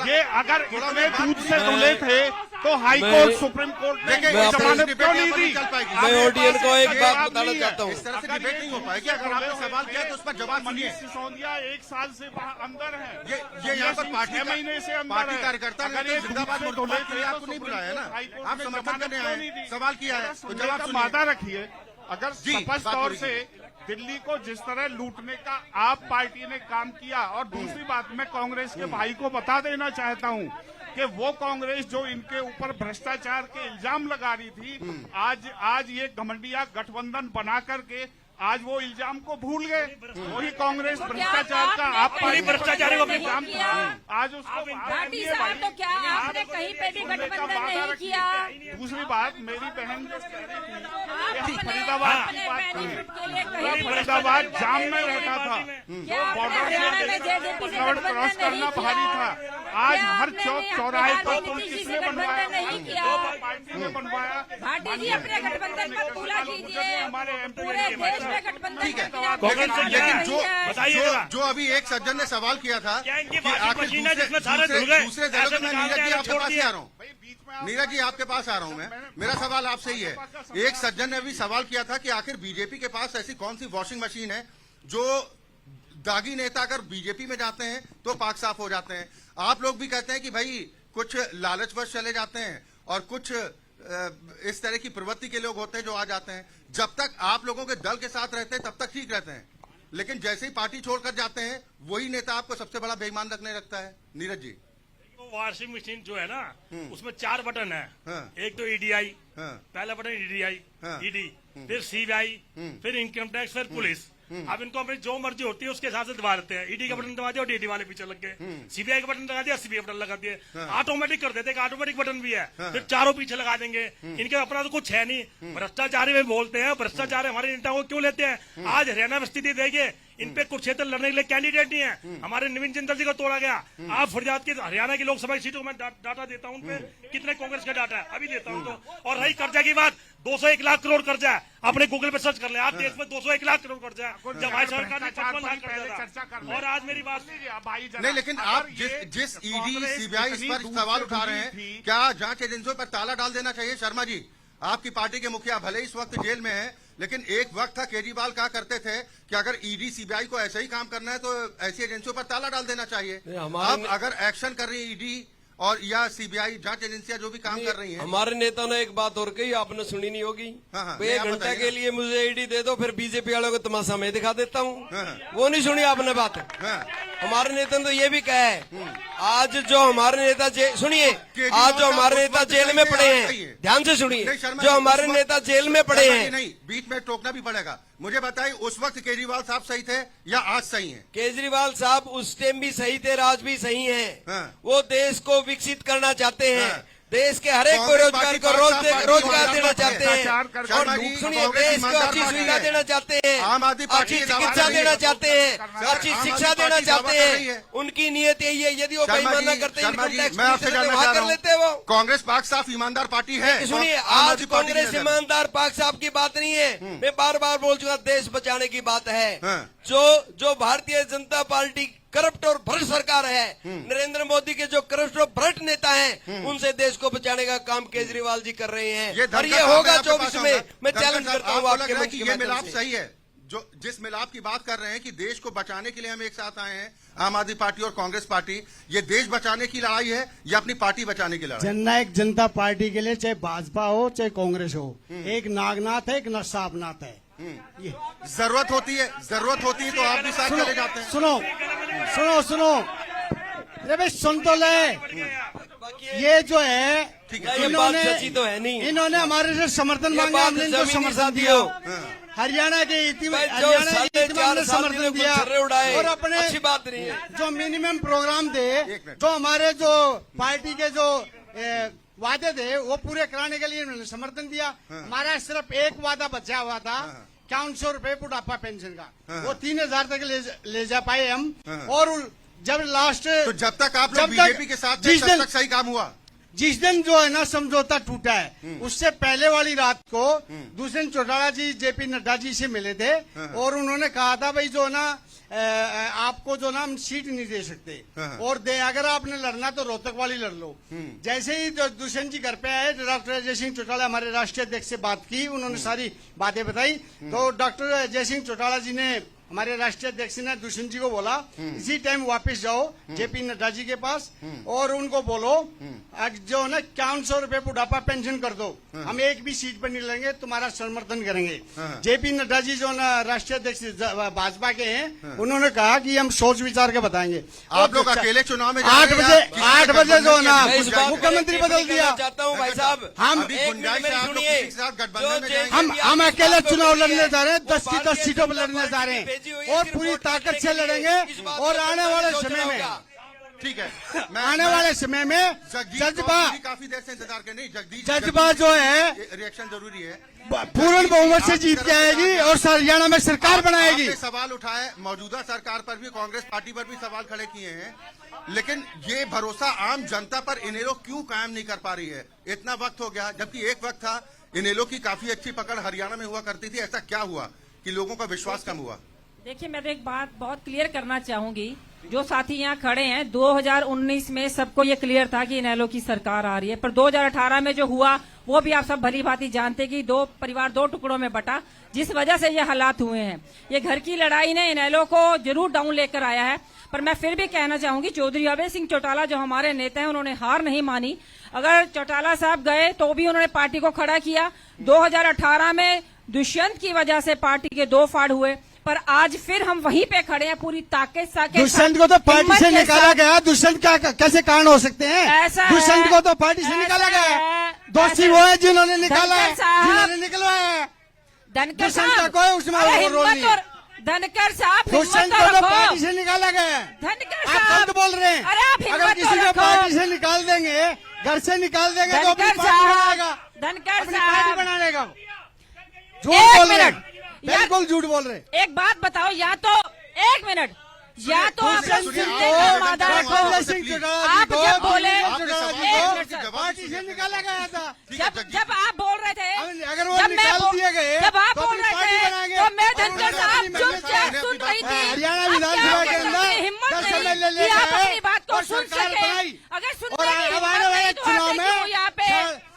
ये अगर इतने दूध से धुले थे तो हाई कोर्ट, सुप्रीम कोर्ट ने जमानत क्यों नहीं दी? मैं ऑडियंस को एक बात बताना चाहता हूँ। इस तरह से डिबेट नहीं हो पाएगी। अगर आपने सवाल किया तो उस पर जवाब सुनिए। मनीष सिसोदिया 1 साल से अंदर है। ये यहाँ पर पार्टी 6 महीने से अंदर पार्टी है। कार्यकर्ता ने अगर ये जिंदाबाद दूध से मुर्दाबाद धुले के लिए थे आपको नहीं तो बुलाया ना, हाई कोर्ट आप ने समर्थन जमानत करने क्यों आए नहीं दी? हैं, सवाल किया है तो जवाब का सुनिए। मादा रखिए। अगर जी, स्पष्ट बात तौर पूरी से दिल्ली को जिस तरह लूटने का आप पार्टी ने काम किया, और दूसरी बात मैं कांग्रेस के भाई को बता देना चाहता हूं कि वो कांग्रेस जो इनके ऊपर भ्रष्टाचार के इल्जाम लगा रही थी, आज ये घमंडिया गठबंधन बना करके आज वो इल्जाम को भूल गए। वही कांग्रेस तो क्या भ्रष्टाचार का आपने आप कहीं पार्टी भ्रष्टाचारी को इल्जाम किया? आज उसको भाटी साहब, तो क्या आपने कहीं पे भी गठबंधन नहीं किया? दूसरी बात, मेरी बहन जो कह रही थी आपने फरीदाबाद की अपने बात बेनिफिट के लिए कहीं फरीदाबाद जाम में रहता था, क्या आपने हरियाणा में जेजेपी से क्रॉस गठबंधन करना नहीं भारी किया? था। आज क्या हर आपने चौक अपने चौराहे बिहार पर में पुल नीतीश जी किसने से बनवाया? गठबंधन नहीं किया? पार्टी ने बनवाया। भाटी जी अपने गठबंधन पर पूरा कीजिए। हमारे MP पूरे देश में गठबंधन ठीक है। करके आप कांग्रेस से चुनाव लेकिन लड़ जो रही है। बताइएगा। जो अभी एक सज्जन ने सवाल किया था क्या इनकी कि वॉशिंग आखिर मशीन है जिसमें सारे धुल गए? दूसरे दलों ऐसे में निकाल नीरज जी के आपके छोड़ पास ही दिया। आ रहा हूँ। नीरज जी आपके पास आ रहा हूँ मैं। मेरा सवाल आपसे ही है, एक सज्जन ने अभी सवाल किया था कि आखिर बीजेपी के पास ऐसी कौन सी वॉशिंग मशीन है जो दागी नेता अगर बीजेपी में जाते हैं तो पाक साफ हो जाते हैं। आप लोग भी कहते हैं कि भाई कुछ लालचवश चले जाते हैं और कुछ इस तरह की प्रवृत्ति के लोग होते हैं जो आ जाते हैं। जब तक आप लोगों के दल के साथ रहते हैं तब तक ठीक रहते हैं, लेकिन जैसे ही पार्टी छोड़कर जाते हैं वही नेता आपको सबसे बड़ा बेईमान लगने लगता है। नीरज जी, वो वॉशिंग मशीन जो है ना, उसमें 4 बटन है। हाँ। एक तो ईडीआई, हाँ। पहला बटन ईडीआई, हाँ। ईडी, फिर सीबीआई, फिर इनकम टैक्स, फिर पुलिस। अब इनको अपनी जो मर्जी होती है उसके हिसाब से दबा देते हैं। ईडी का बटन दबा दिया और डीडी वाले पीछे लग गए, सीबीआई का बटन लगा दिया, सीबीआई बटन लगा दिए, ऑटोमेटिक कर देते हैं। ऑटोमेटिक बटन भी है, फिर चारों पीछे लगा देंगे। इनके अपना तो कुछ है नहीं। भ्रष्टाचारी में बोलते हैं, भ्रष्टाचार हमारे नेताओं को क्यों लेते हैं? आज हरियाणा में स्थिति देखिए, इन पे कुरुक्षेत्र लड़ने के लिए कैंडिडेट नहीं है। हमारे नवीन जिंदल जी को तोड़ा गया। आप फरियाद की हरियाणा की लोकसभा की सीटों को मैं डाटा देता हूं, उनपे कितने कांग्रेस का डाटा है अभी देता हूं तो। और रही कर्जा की बात, 201 लाख करोड़ कर्जा है। अपने गूगल पे सर्च कर ले, आज देश में 201 लाख करोड़ कर्जा है, जब हमारी सरकार ने 55 लाख कर्जा था। और आज मेरी बात नहीं, लेकिन आप जिस ईडी सीबीआई इस पर सवाल उठा रहे हैं, क्या जांच एजेंसियों पर ताला डाल देना चाहिए? शर्मा जी, आपकी पार्टी के मुखिया भले इस वक्त जेल में है, लेकिन एक वक्त था केजरीवाल कहा करते थे कि अगर ईडी सीबीआई को ऐसे ही काम करना है तो ऐसी एजेंसियों पर ताला डाल देना चाहिए। अब अगर एक्शन कर रही है ईडी और या सीबीआई जांच एजेंसियां जो भी काम कर रही हैं। हमारे नेता ने एक बात और कही, आपने सुनी नहीं होगी। हाँ, 1 आप घंटा बताइए के ना। लिए मुझे ईडी दे दो, फिर बीजेपी वालों को तमाशा मैं दिखा देता हूँ। हाँ। वो नहीं सुनी आपने बात। हाँ। हमारे नेता ने तो ये भी कहा है, आज जो हमारे नेता सुनिए, केजरीवाल आज जो हमारे साहब उस नेता वक्त जेल में सही पड़े है, हैं, सही है। ध्यान से सुनिए, नहीं, शर्मा जो जी, हमारे उस वक्त- नेता जेल में पड़े शर्मा जी, हैं। नहीं, बीच में टोकना भी पड़ेगा। मुझे बताइए, उस वक्त केजरीवाल साहब सही थे या आज सही हैं? केजरीवाल साहब उस टाइम भी सही थे, आज भी सही हैं। हाँ। वो देश को विकसित करना चाहते हैं। हाँ। देश के हर एक को कांग्रेस रोजगार पार्टी को पांच साल पार्टी रोजगार को देना चाहते हैं। शर्मा और जी, सुनिए, कांग्रेस देश को ईमानदार अच्छी पार्टी सुविधा है। देना चाहते हैं, आम आदमी पार्टी अच्छी ये दावा चिकित्सा कर रही देना है। चाहते हैं, सर, अच्छी आम आदमी शिक्षा देना पार्टी दावा चाहते कर रही हैं। है। उनकी नियत यही है, यदि वो शर्मा बेईमाना जी, करते शर्मा इनकम जी, टैक्स मैं आपसे जानना वहाँ चाह कर रहा लेते हैं वो। हूँ, कांग्रेस पाक साफ ईमानदार पार्टी है। सुनिए, आम आज आदमी पार्टी की कांग्रेस नजर में। ईमानदार पाक साहब की बात नहीं है, मैं बार बार बोल चुका, देश बचाने की बात है। हाँ। जो भारतीय जनता पार्टी करप्ट और भ्रष्ट सरकार है, नरेंद्र मोदी के जो करप्ट और भ्रष्ट नेता हैं, उनसे देश को बचाने का काम केजरीवाल जी कर रहे हैं। और ये होगा 24 में। मैं चैलेंज करता हूँ आपके मंच के ये माध्यम मिलाप से। सही है, जो जिस मिलाप की बात कर रहे हैं कि देश को बचाने के लिए हम एक साथ आए हैं, आम आदमी पार्टी और कांग्रेस पार्टी, ये देश बचाने की लड़ाई है या अपनी पार्टी बचाने की लड़ाई? जननायक जनता पार्टी के लिए चाहे भाजपा हो चाहे कांग्रेस हो, एक नागनाथ है, एक नरसाबनाथ है। ये जरूरत होती है तो आप भी साथ चले जाते हैं। सुनो अरे भाई सुन तो ले। ये जो है, ठीक है, ये बात सच्ची तो है नहीं। इन्होंने हमारे से समर्थन ये मांगा, बात हमने इनको जमीनी समर्थन साथियों। दिया। हरियाणा के भाई, जो हरियाणा साढ़े के इतिमा 4 हमने साल समर्थन दिनों को दिया। छर्रे उड़ाए, और अपने अच्छी बात नहीं है। जो मिनिमम प्रोग्राम थे, एक मिनट। जो हमारे जो पार्टी के जो वादे थे, वो पूरे कराने के लिए उन्होंने समर्थन दिया। हमारा सिर्फ एक वादा बचा हुआ था, 500 रुपए बुढ़ापा पेंशन का, वो 3000 तक ले जा पाए हम। और जब लास्ट, तो जब तक आप लोग बीजेपी के साथ थे, तब तक सही काम हुआ। जिस दिन जो है ना समझौता टूटा है, उससे पहले वाली रात को दूसरे चौटाला जी जेपी नड्डा जी से मिले थे और उन्होंने कहा था भाई जो ना आपको जो ना हम सीट नहीं दे सकते, और अगर आपने लड़ना तो रोहतक वाली लड़ लो। जैसे ही दुष्यंत जी घर पे आए, डॉक्टर अजय सिंह चौटाला हमारे राष्ट्रीय अध्यक्ष से बात की, उन्होंने सारी बातें बताई, तो डॉक्टर अजय सिंह चौटाला जी ने हमारे राष्ट्रीय अध्यक्ष ने दुष्यंत जी को बोला इसी टाइम वापस जाओ जेपी नड्डा जी के पास और उनको बोलो आज जो है ना 500 रुपए बुढ़ापा पेंशन कर दो, हम एक भी सीट पर नहीं लड़ेंगे, तुम्हारा समर्थन करेंगे। जेपी नड्डा जी जो ना राष्ट्रीय अध्यक्ष भाजपा के हैं, उन्होंने कहा कि हम सोच विचार के बताएंगे। आप लोग अकेले चुनाव में 8 बजे जो ना मैं इस बात को मुख्यमंत्री बदल दिया। चाहता हूँ भाई साहब, हम अभी एक गुंजाइश मिनट है, आप लोग सुनिए। किसी के साथ गठबंधन में जाएंगे। हम अकेले चुनाव लड़ने जा रहे हैं, 10 की 10 सीटों पर लड़ने जा रहे हैं और पूरी ताकत से लड़ेंगे। और आने वाले समय में ठीक है, आने वाले समय में जज्बा काफी देर से इंतजार कर नहीं, जज्बा जो है रिएक्शन जरूरी है। पूर्ण बहुमत से जीत के आएगी और हरियाणा में सरकार बनाएगी। आपने सवाल उठाए, मौजूदा सरकार पर भी, कांग्रेस पार्टी पर भी सवाल खड़े किए हैं, लेकिन ये भरोसा आम जनता पर इनेलो क्यों कायम नहीं कर पा रही है? इतना वक्त हो गया, जबकि एक वक्त था इनेलो की काफी अच्छी पकड़ हरियाणा में हुआ करती थी। ऐसा क्या हुआ कि लोगों का विश्वास कम हुआ? देखिए, मैं तो एक बात बहुत क्लियर करना चाहूंगी, जो साथी यहाँ खड़े हैं, 2019 में सबको ये क्लियर था कि इनेलो की सरकार आ रही है, पर 2018 में जो हुआ वो भी आप सब भली भांति जानते कि दो परिवार 2 टुकड़ों में बटा, जिस वजह से ये हालात हुए हैं। ये घर की लड़ाई ने इनेलो को जरूर डाउन लेकर आया है, पर मैं फिर भी कहना चाहूंगी चौधरी अभय सिंह चौटाला जो हमारे नेता हैं, उन्होंने हार नहीं मानी। अगर चौटाला साहब गए तो भी उन्होंने पार्टी को खड़ा किया। 2018 में दुष्यंत की वजह से पार्टी के 2 फाड़ हुए, पर आज फिर हम वहीं पे खड़े हैं पूरी ताकत साथ। दुष्यंत को तो पार्टी से निकाला गया, दुष्यंत का कैसे कारण हो सकते हैं? ऐसा दुष्यंत है, को तो पार्टी से निकाला गया है, दोषी वो है जिन्होंने निकाला है, जिन्होंने निकलवाया है। धनकर दुष्यंत का साहब, कोई उसमें अरे वो रोल हिम्मत नहीं है। और धनकर साहब, दुष्यंत हिम्मत को तो तो रखो। पार्टी से निकाला गया है। धनकर आप साहब, गलत बोल रहे हैं। अरे आप अगर हिम्मत किसी तो को रखो। पार्टी से निकाल देंगे, घर से निकाल देंगे तो अपनी धनकर पार्टी साहब, बनाएगा, धनकर अपनी पार्टी साहब, बना लेगा। झूठ एक बोल रहे हैं, मिनट, बिल्कुल झूठ बोल रहे हैं। एक बात बताओ, या तो 1 मिनट, या तो आप सुनिए, सुनते सुनिए, का आप वादा डॉक्टर रखो। अभय सिंह चौटाला आप जब बोले, आपने सवाल एक मिनट के सर, जवाब पार्टी से निकाला गया था। ठीक है, जब आप बोल रहे थे, अगर वो जब मैं निकाल बोल- दिए गए जब आप तो बोल अपनी रहे पार्टी थे बनाएंगे। तो मैं और धनकर उन्होंने साहब अपनी चुपचाप मैंने सुन अपनी रही थी। हरियाणा अब विधानसभा क्या के कर अंदर सकते हैं? हिम्मत 10 नहीं एमएलए कि लेके आप आए अपनी बात को और सुन सरकार सके। बनाई। अगर सुनने और की आने हिम्मत वाले नहीं तो चुनाव आते में क्यों यहाँ पे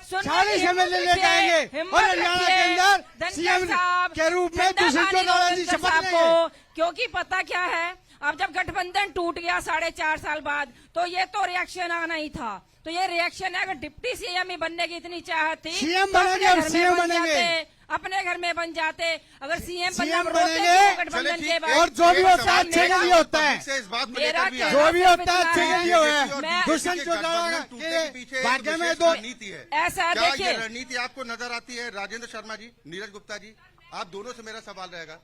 सुनने 40 की हिम्मत एमएलए लेके रखिए, आएंगे हिम्मत और हरियाणा के रखिए। अंदर धनकर सीएम साहब, के रूप में ठंडा दुष्यंत पानी चौटाला लो जी धनकर शपथ साहब लेंगे। को, क्योंकि पता क्या है, अब जब गठबंधन टूट गया 4.5 साल बाद, तो ये तो रिएक्शन आना ही था। तो ये रिएक्शन है, अगर डिप्टी सीएम ही बनने की इतनी चाहत थी सीएम तो बनेंगे अपने और घर में सीएम बन बनेंगे। जाते, अपने घर में बन जाते। अगर सीएम बनना सीएम रोते बनेंगे। क्यों गठबंधन चले के ठीक बाद? है, और जो भी एक होता है सवाल अच्छे के मेरा लिए होता है। पब्लिक से इस बात को मेरा लेकर भी कहना है। जो भी होता है अच्छे के लिए हुआ और है। मैं- दुष्यंत चौटाला गठबंधन टूटने के पीछे एक भाग्य में विशेष 2 रणनीति है। ऐसा है, क्या देखिए। ये रणनीति आपको नजर आती है? राजेंद्र शर्मा जी, नीरज गुप्ता जी, आप दोनों से मेरा सवाल रहेगा।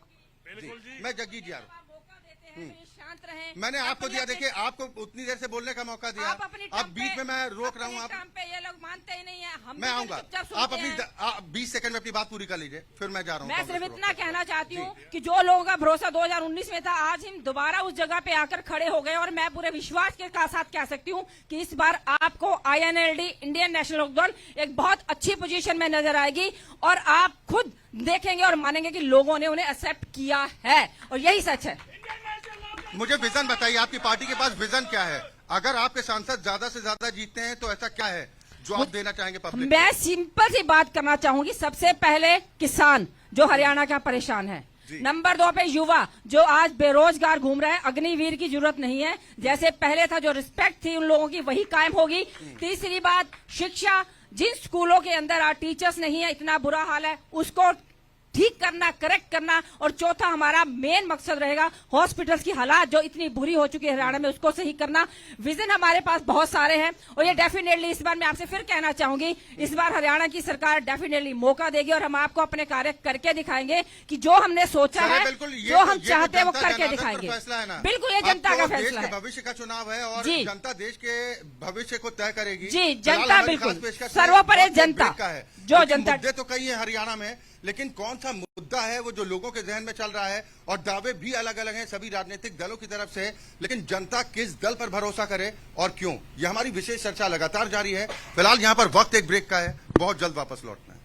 मैं जग्गी जी आ रहा हूं। मौका देते हैं तो ये शांत रहें। मैंने आपको अपने दिया, अपने- देखिए आपको उतनी देर से बोलने का मौका दिया, आप अपनी अब टर्म बीच पे- में मैं रोक रहा हूँ। अपने आप टर्म पे ये लोग मानते ही नहीं है, हम मैं भी आऊंगा, चुपचाप आप सुनते अपनी हैं। 20 सेकंड में अपनी बात पूरी कर लीजिए, फिर मैं जा रहा हूँ। मैं कांग्रेस सिर्फ को इतना रोककर। कहना चाहती हूँ कि जो लोगों का भरोसा 2019 में था, आज हम दोबारा उस जगह पे आकर खड़े हो गए। और मैं पूरे विश्वास के साथ कह सकती हूँ कि इस बार आपको INLD, इंडियन नेशनल लोकदल, एक बहुत अच्छी पोजीशन में नजर आएगी और आप खुद देखेंगे और मानेंगे कि लोगों ने उन्हें एक्सेप्ट किया है, और यही सच है। मुझे विजन बताइए, आपकी पार्टी के पास विजन क्या है? अगर आपके सांसद ज्यादा से ज्यादा जीतते हैं तो ऐसा क्या है जो आप देना चाहेंगे पब्लिक को? मैं सिंपल सी बात करना चाहूंगी। सबसे पहले किसान जो हरियाणा का परेशान है, नंबर 2 पे युवा जो आज बेरोजगार घूम रहा है। अग्निवीर की जरूरत नहीं है, जैसे पहले था, जो रिस्पेक्ट थी उन लोगों की वही कायम होगी। तीसरी बात, शिक्षा, जिन स्कूलों के अंदर आज टीचर्स नहीं है, इतना बुरा हाल है, उसको ठीक करना, करेक्ट करना। और चौथा हमारा मेन मकसद रहेगा हॉस्पिटल्स की हालात जो इतनी बुरी हो चुकी है हरियाणा में, उसको सही करना। विजन हमारे पास बहुत सारे हैं और ये डेफिनेटली इस बार मैं आपसे फिर कहना चाहूंगी, इस बार हरियाणा की सरकार डेफिनेटली मौका देगी और हम आपको अपने कार्य करके दिखाएंगे कि जो हमने सोचा सर, है, बिल्कुल, ये जो तो- हम ये तो चाहते हैं वो जनता करके जनार्दन पर दिखाएंगे। फैसला है ना। बिल्कुल, ये अब जनता तो का देश फैसला के है। भविष्य का चुनाव है और जी। जनता देश के भविष्य को तय करेगी। जी, फिलहाल जनता हमारी बिल्कुल। खास पेशकश सर्वोपरि बहुत जनता। ब्रेक का है। जो क्योंकि जनता- मुद्दे तो कई है हरियाणा में, लेकिन कौन सा मुद्दा है वो जो लोगों के जहन में चल रहा है? और दावे भी अलग अलग हैं सभी राजनीतिक दलों की तरफ से, लेकिन जनता किस दल पर भरोसा करे और क्यों, ये हमारी विशेष चर्चा लगातार जारी है। फिलहाल यहाँ पर वक्त एक ब्रेक का है, बहुत जल्द वापस लौटना है।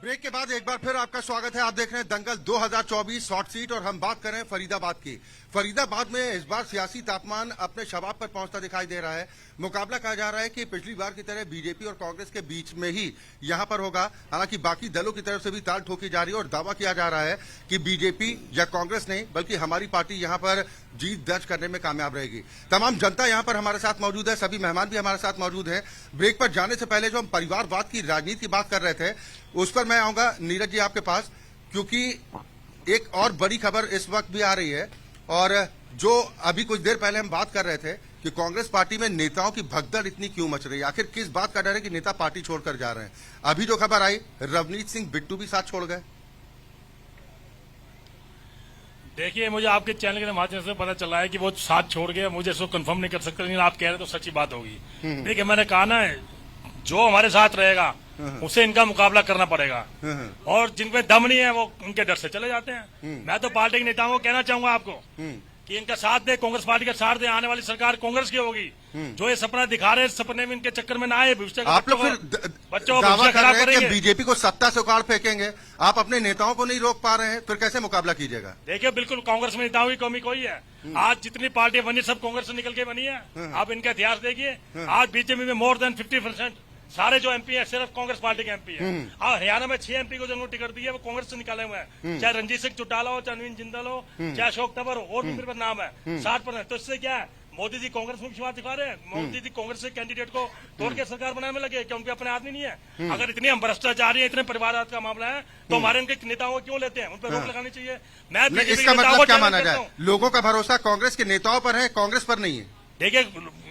ब्रेक के बाद बाद एक बार फिर आपका स्वागत है। आप देख रहे हैं दंगल 2024 हॉट सीट और हम बात कर रहे हैं फरीदाबाद की। फरीदाबाद में इस बार सियासी तापमान अपने शबाब पर पहुंचता दिखाई दे रहा है। मुकाबला कहा जा रहा है कि पिछली बार की तरह बीजेपी और कांग्रेस के बीच में ही यहां पर होगा। हालांकि बाकी दलों की तरफ से भी ताल ठोकी जा रही है और दावा किया जा रहा है कि बीजेपी या कांग्रेस नहीं बल्कि हमारी पार्टी यहां पर जीत दर्ज करने में कामयाब रहेगी। तमाम जनता यहां पर हमारे साथ मौजूद है, सभी मेहमान भी हमारे साथ मौजूद हैं। ब्रेक पर जाने से पहले जो हम परिवारवाद की राजनीति की बात कर रहे थे उस पर मैं आऊंगा नीरज जी आपके पास, क्योंकि एक और बड़ी खबर इस वक्त भी आ रही है और जो अभी कुछ देर पहले हम बात कर रहे थे कि कांग्रेस पार्टी में नेताओं की भगदड़ इतनी क्यों मच रही है, आखिर किस बात का डर है कि नेता पार्टी छोड़कर जा रहे हैं। अभी जो खबर आई रवनीत सिंह बिट्टू भी साथ छोड़ गए। देखिए, मुझे आपके चैनल के माध्यम से पता चला है कि वो साथ छोड़ गए। मुझे इसको कंफर्म नहीं कर सकते, लेकिन आप कह रहे तो सच्ची बात होगी। देखिए, मैंने कहा ना, जो हमारे साथ रहेगा उसे इनका मुकाबला करना पड़ेगा और जिनपे दम नहीं है वो उनके डर से चले जाते हैं। मैं तो पार्टी के नेताओं को कहना चाहूंगा आपको कि इनका साथ दे, कांग्रेस पार्टी का साथ दे। आने वाली सरकार कांग्रेस की होगी। जो ये सपना दिखा रहे हैं, सपने में इनके चक्कर में ना आए। भविष्य आप लोग फिर बच्चों दावा को कर रहे हैं कि करेंगे। बीजेपी को सत्ता से उखाड़ फेंकेंगे। आप अपने नेताओं को नहीं रोक पा रहे हैं, फिर कैसे मुकाबला कीजिएगा? देखिए, बिल्कुल कांग्रेस में नेताओं की कमी कोई है। आज जितनी पार्टियां बनी सब कांग्रेस से निकल के बनी है। आप इनका इतिहास देखिए। आज बीजेपी में मोर देन 50% सारे जो एमपी है सिर्फ कांग्रेस पार्टी के एमपी है। और हरियाणा में 6 एमपी को जिन्होंने टिकट दी है वो कांग्रेस से निकाले हुए हैं। चाहे रणजीत सिंह चौटाला हो, चाहे नवीन जिंदल हो, चाहे अशोक तंवर हो, और भी मेरे पास नाम है 60%। तो इससे क्या है, मोदी जी कांग्रेस में विश्वास दिखा रहे हैं। मोदी जी कांग्रेस से कैंडिडेट को तोड़ के सरकार बनाने में लगे, क्या उनके अपने आदमी नहीं है? अगर इतनी हम भ्रष्टाचारी है, इतने परिवारवाद का मामला है, तो हमारे उनके नेताओं को क्यों लेते हैं? उन पर रोक लगानी चाहिए। मैं इसका मतलब क्या माना जाए? लोगों का भरोसा कांग्रेस के नेताओं पर है, कांग्रेस पर नहीं है। देखिए,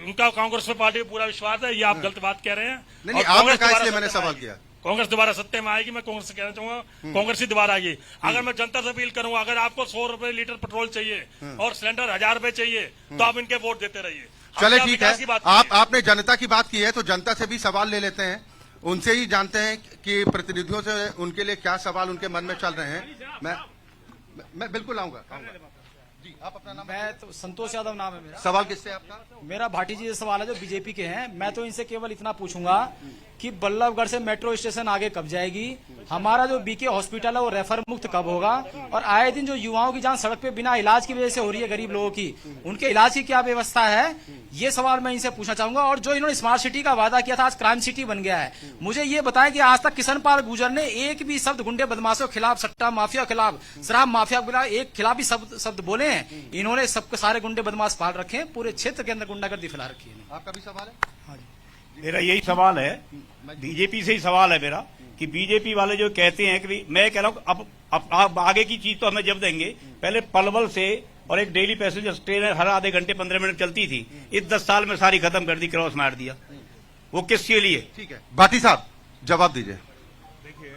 उनका कांग्रेस पे पार्टी पर पूरा विश्वास है। ये आप गलत बात कह रहे हैं। नहीं, आपने कहा इसलिए मैंने सवाल किया। कांग्रेस दोबारा सत्ते में आएगी। मैं कांग्रेस से कहना चाहूंगा कांग्रेस ही दोबारा आएगी। अगर मैं जनता से अपील करूंगा, अगर आपको 100 रुपए लीटर पेट्रोल चाहिए और सिलेंडर 1000 रुपए चाहिए तो आप इनके वोट देते रहिए। चले ठीक है, आपने जनता की बात की है तो जनता से भी सवाल ले लेते हैं, उनसे ही जानते हैं कि प्रतिनिधियों से उनके लिए क्या सवाल उनके मन में चल रहे हैं। मैं बिल्कुल आऊंगा जी। आप अपना नाम? मैं तो संतोष यादव नाम है मेरा। सवाल किससे आपका? मेरा भाटी जी से सवाल है जो बीजेपी के हैं। मैं तो इनसे केवल इतना पूछूंगा कि बल्लभगढ़ से मेट्रो स्टेशन आगे कब जाएगी, हमारा जो बीके हॉस्पिटल है वो रेफर मुक्त कब होगा, और आए दिन जो युवाओं की जान सड़क पे बिना इलाज की वजह से हो रही है गरीब लोगों की, उनके इलाज की क्या व्यवस्था है, ये सवाल मैं इनसे पूछना चाहूंगा। और जो इन्होंने स्मार्ट सिटी का वादा किया था, आज क्राइम सिटी बन गया है। मुझे ये बताएं कि आज तक किशन पाल गुर्जर ने एक भी शब्द गुंडे बदमाशों के खिलाफ, सट्टा माफिया के खिलाफ, शराब माफिया के खिलाफ एक खिलाफ भी शब्द बोले हैं? इन्होंने सबके सारे गुंडे बदमाश पाल रखे हैं, पूरे क्षेत्र के अंदर गुंडागर्दी फैला रखी है। आपका भी सवाल है? हाँ जी, मेरा यही सवाल है, बीजेपी से ही सवाल है मेरा, कि बीजेपी वाले जो कहते हैं कि मैं कह रहा हूँ अब आगे की चीज तो हमें जब देंगे, पहले पलवल से और एक डेली पैसेंजर ट्रेन हर आधे घंटे 15 मिनट चलती थी, इस 10 साल में सारी खत्म कर दी, क्रॉस मार दिया। वो किसके लिए? ठीक है, भाटी साहब जवाब दीजिए। देखिए,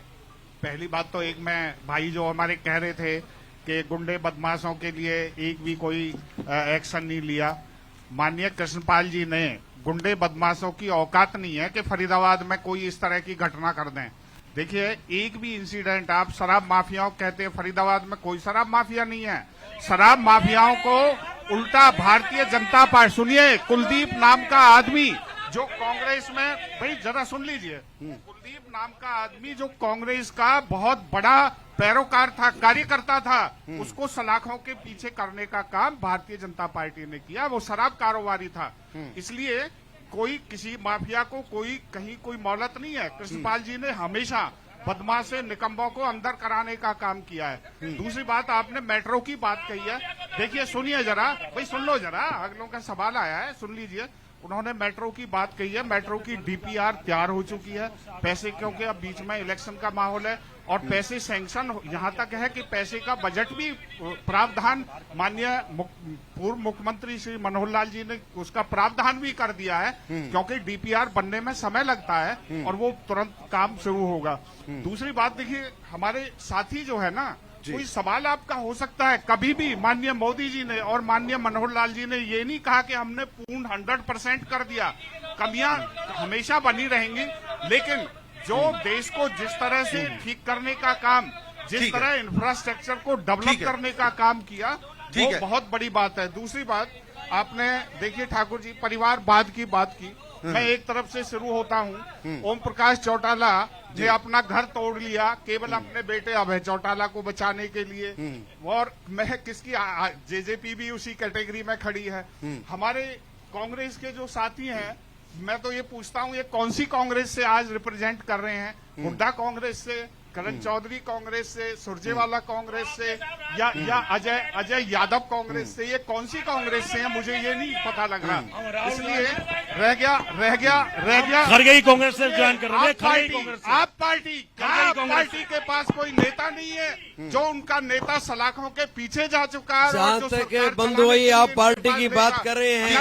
पहली बात तो एक मैं भाई जो हमारे कह रहे थे कि गुंडे बदमाशों के लिए एक भी कोई एक्शन नहीं लिया। माननीय कृष्णपाल जी ने, गुंडे बदमाशों की औकात नहीं है कि फरीदाबाद में कोई इस तरह की घटना कर दें। देखिए, एक भी इंसिडेंट, आप शराब माफियाओं कहते हैं, फरीदाबाद में कोई शराब माफिया नहीं है। शराब माफियाओं को उल्टा भारतीय जनता पार्टी, सुनिए, कुलदीप नाम का आदमी जो कांग्रेस में, भाई जरा सुन लीजिए, कुलदीप नाम का आदमी जो कांग्रेस का बहुत बड़ा पैरोकार था, कार्यकर्ता था, उसको सलाखों के पीछे करने का काम भारतीय जनता पार्टी ने किया। वो शराब कारोबारी था, इसलिए कोई किसी माफिया को कहीं कोई मोहलत नहीं है। कृष्णपाल जी ने हमेशा बदमाश निकम्बों को अंदर कराने का काम किया है। दूसरी बात, आपने मेट्रो की बात कही है। देखिए, सुनिए जरा, भाई सुन लो जरा, अगलों का सवाल आया है, सुन लीजिए। उन्होंने मेट्रो की बात कही है, मेट्रो की डीपीआर तैयार हो चुकी है। पैसे, क्योंकि अब बीच में इलेक्शन का माहौल है और पैसे सैंक्शन, यहाँ तक है कि पैसे का बजट भी प्रावधान माननीय पूर्व मुख्यमंत्री श्री मनोहर लाल जी ने उसका प्रावधान भी कर दिया है, क्योंकि डीपीआर बनने में समय लगता है और वो तुरंत काम शुरू होगा। दूसरी बात, देखिए, हमारे साथी जो है ना, कोई सवाल आपका हो सकता है, कभी भी माननीय मोदी जी ने और माननीय मनोहर लाल जी ने ये नहीं कहा कि हमने पूर्ण 100% कर दिया। कमियां हमेशा बनी रहेंगी, लेकिन जो देश को जिस तरह से ठीक करने का काम, जिस तरह इंफ्रास्ट्रक्चर को डेवलप करने का काम किया, वो बहुत बड़ी बात है। दूसरी बात, आपने देखिए ठाकुर जी परिवारवाद की बात की, मैं एक तरफ से शुरू होता हूँ। ओम प्रकाश चौटाला ने अपना घर तोड़ लिया केवल अपने बेटे अभय चौटाला को बचाने के लिए, और मैं किसकी जेजेपी भी उसी कैटेगरी में खड़ी है। हमारे कांग्रेस के जो साथी हैं, मैं तो ये पूछता हूँ, ये कौन सी कांग्रेस से आज रिप्रेजेंट कर रहे हैं? हुड्डा कांग्रेस से, करण चौधरी कांग्रेस से, सुरजेवाला कांग्रेस से, या अजय यादव कांग्रेस से? ये कौन सी कांग्रेस से है, मुझे ये नहीं पता लग रहा। इसलिए रह गया खरगे कांग्रेस से ज्वाइन कर रहे हैं। आप पार्टी के पास कोई नेता नहीं है जो उनका नेता सलाखों के पीछे जा चुका है। जहाँ तक बंधु भाई आप पार्टी की बात कर रहे हैं,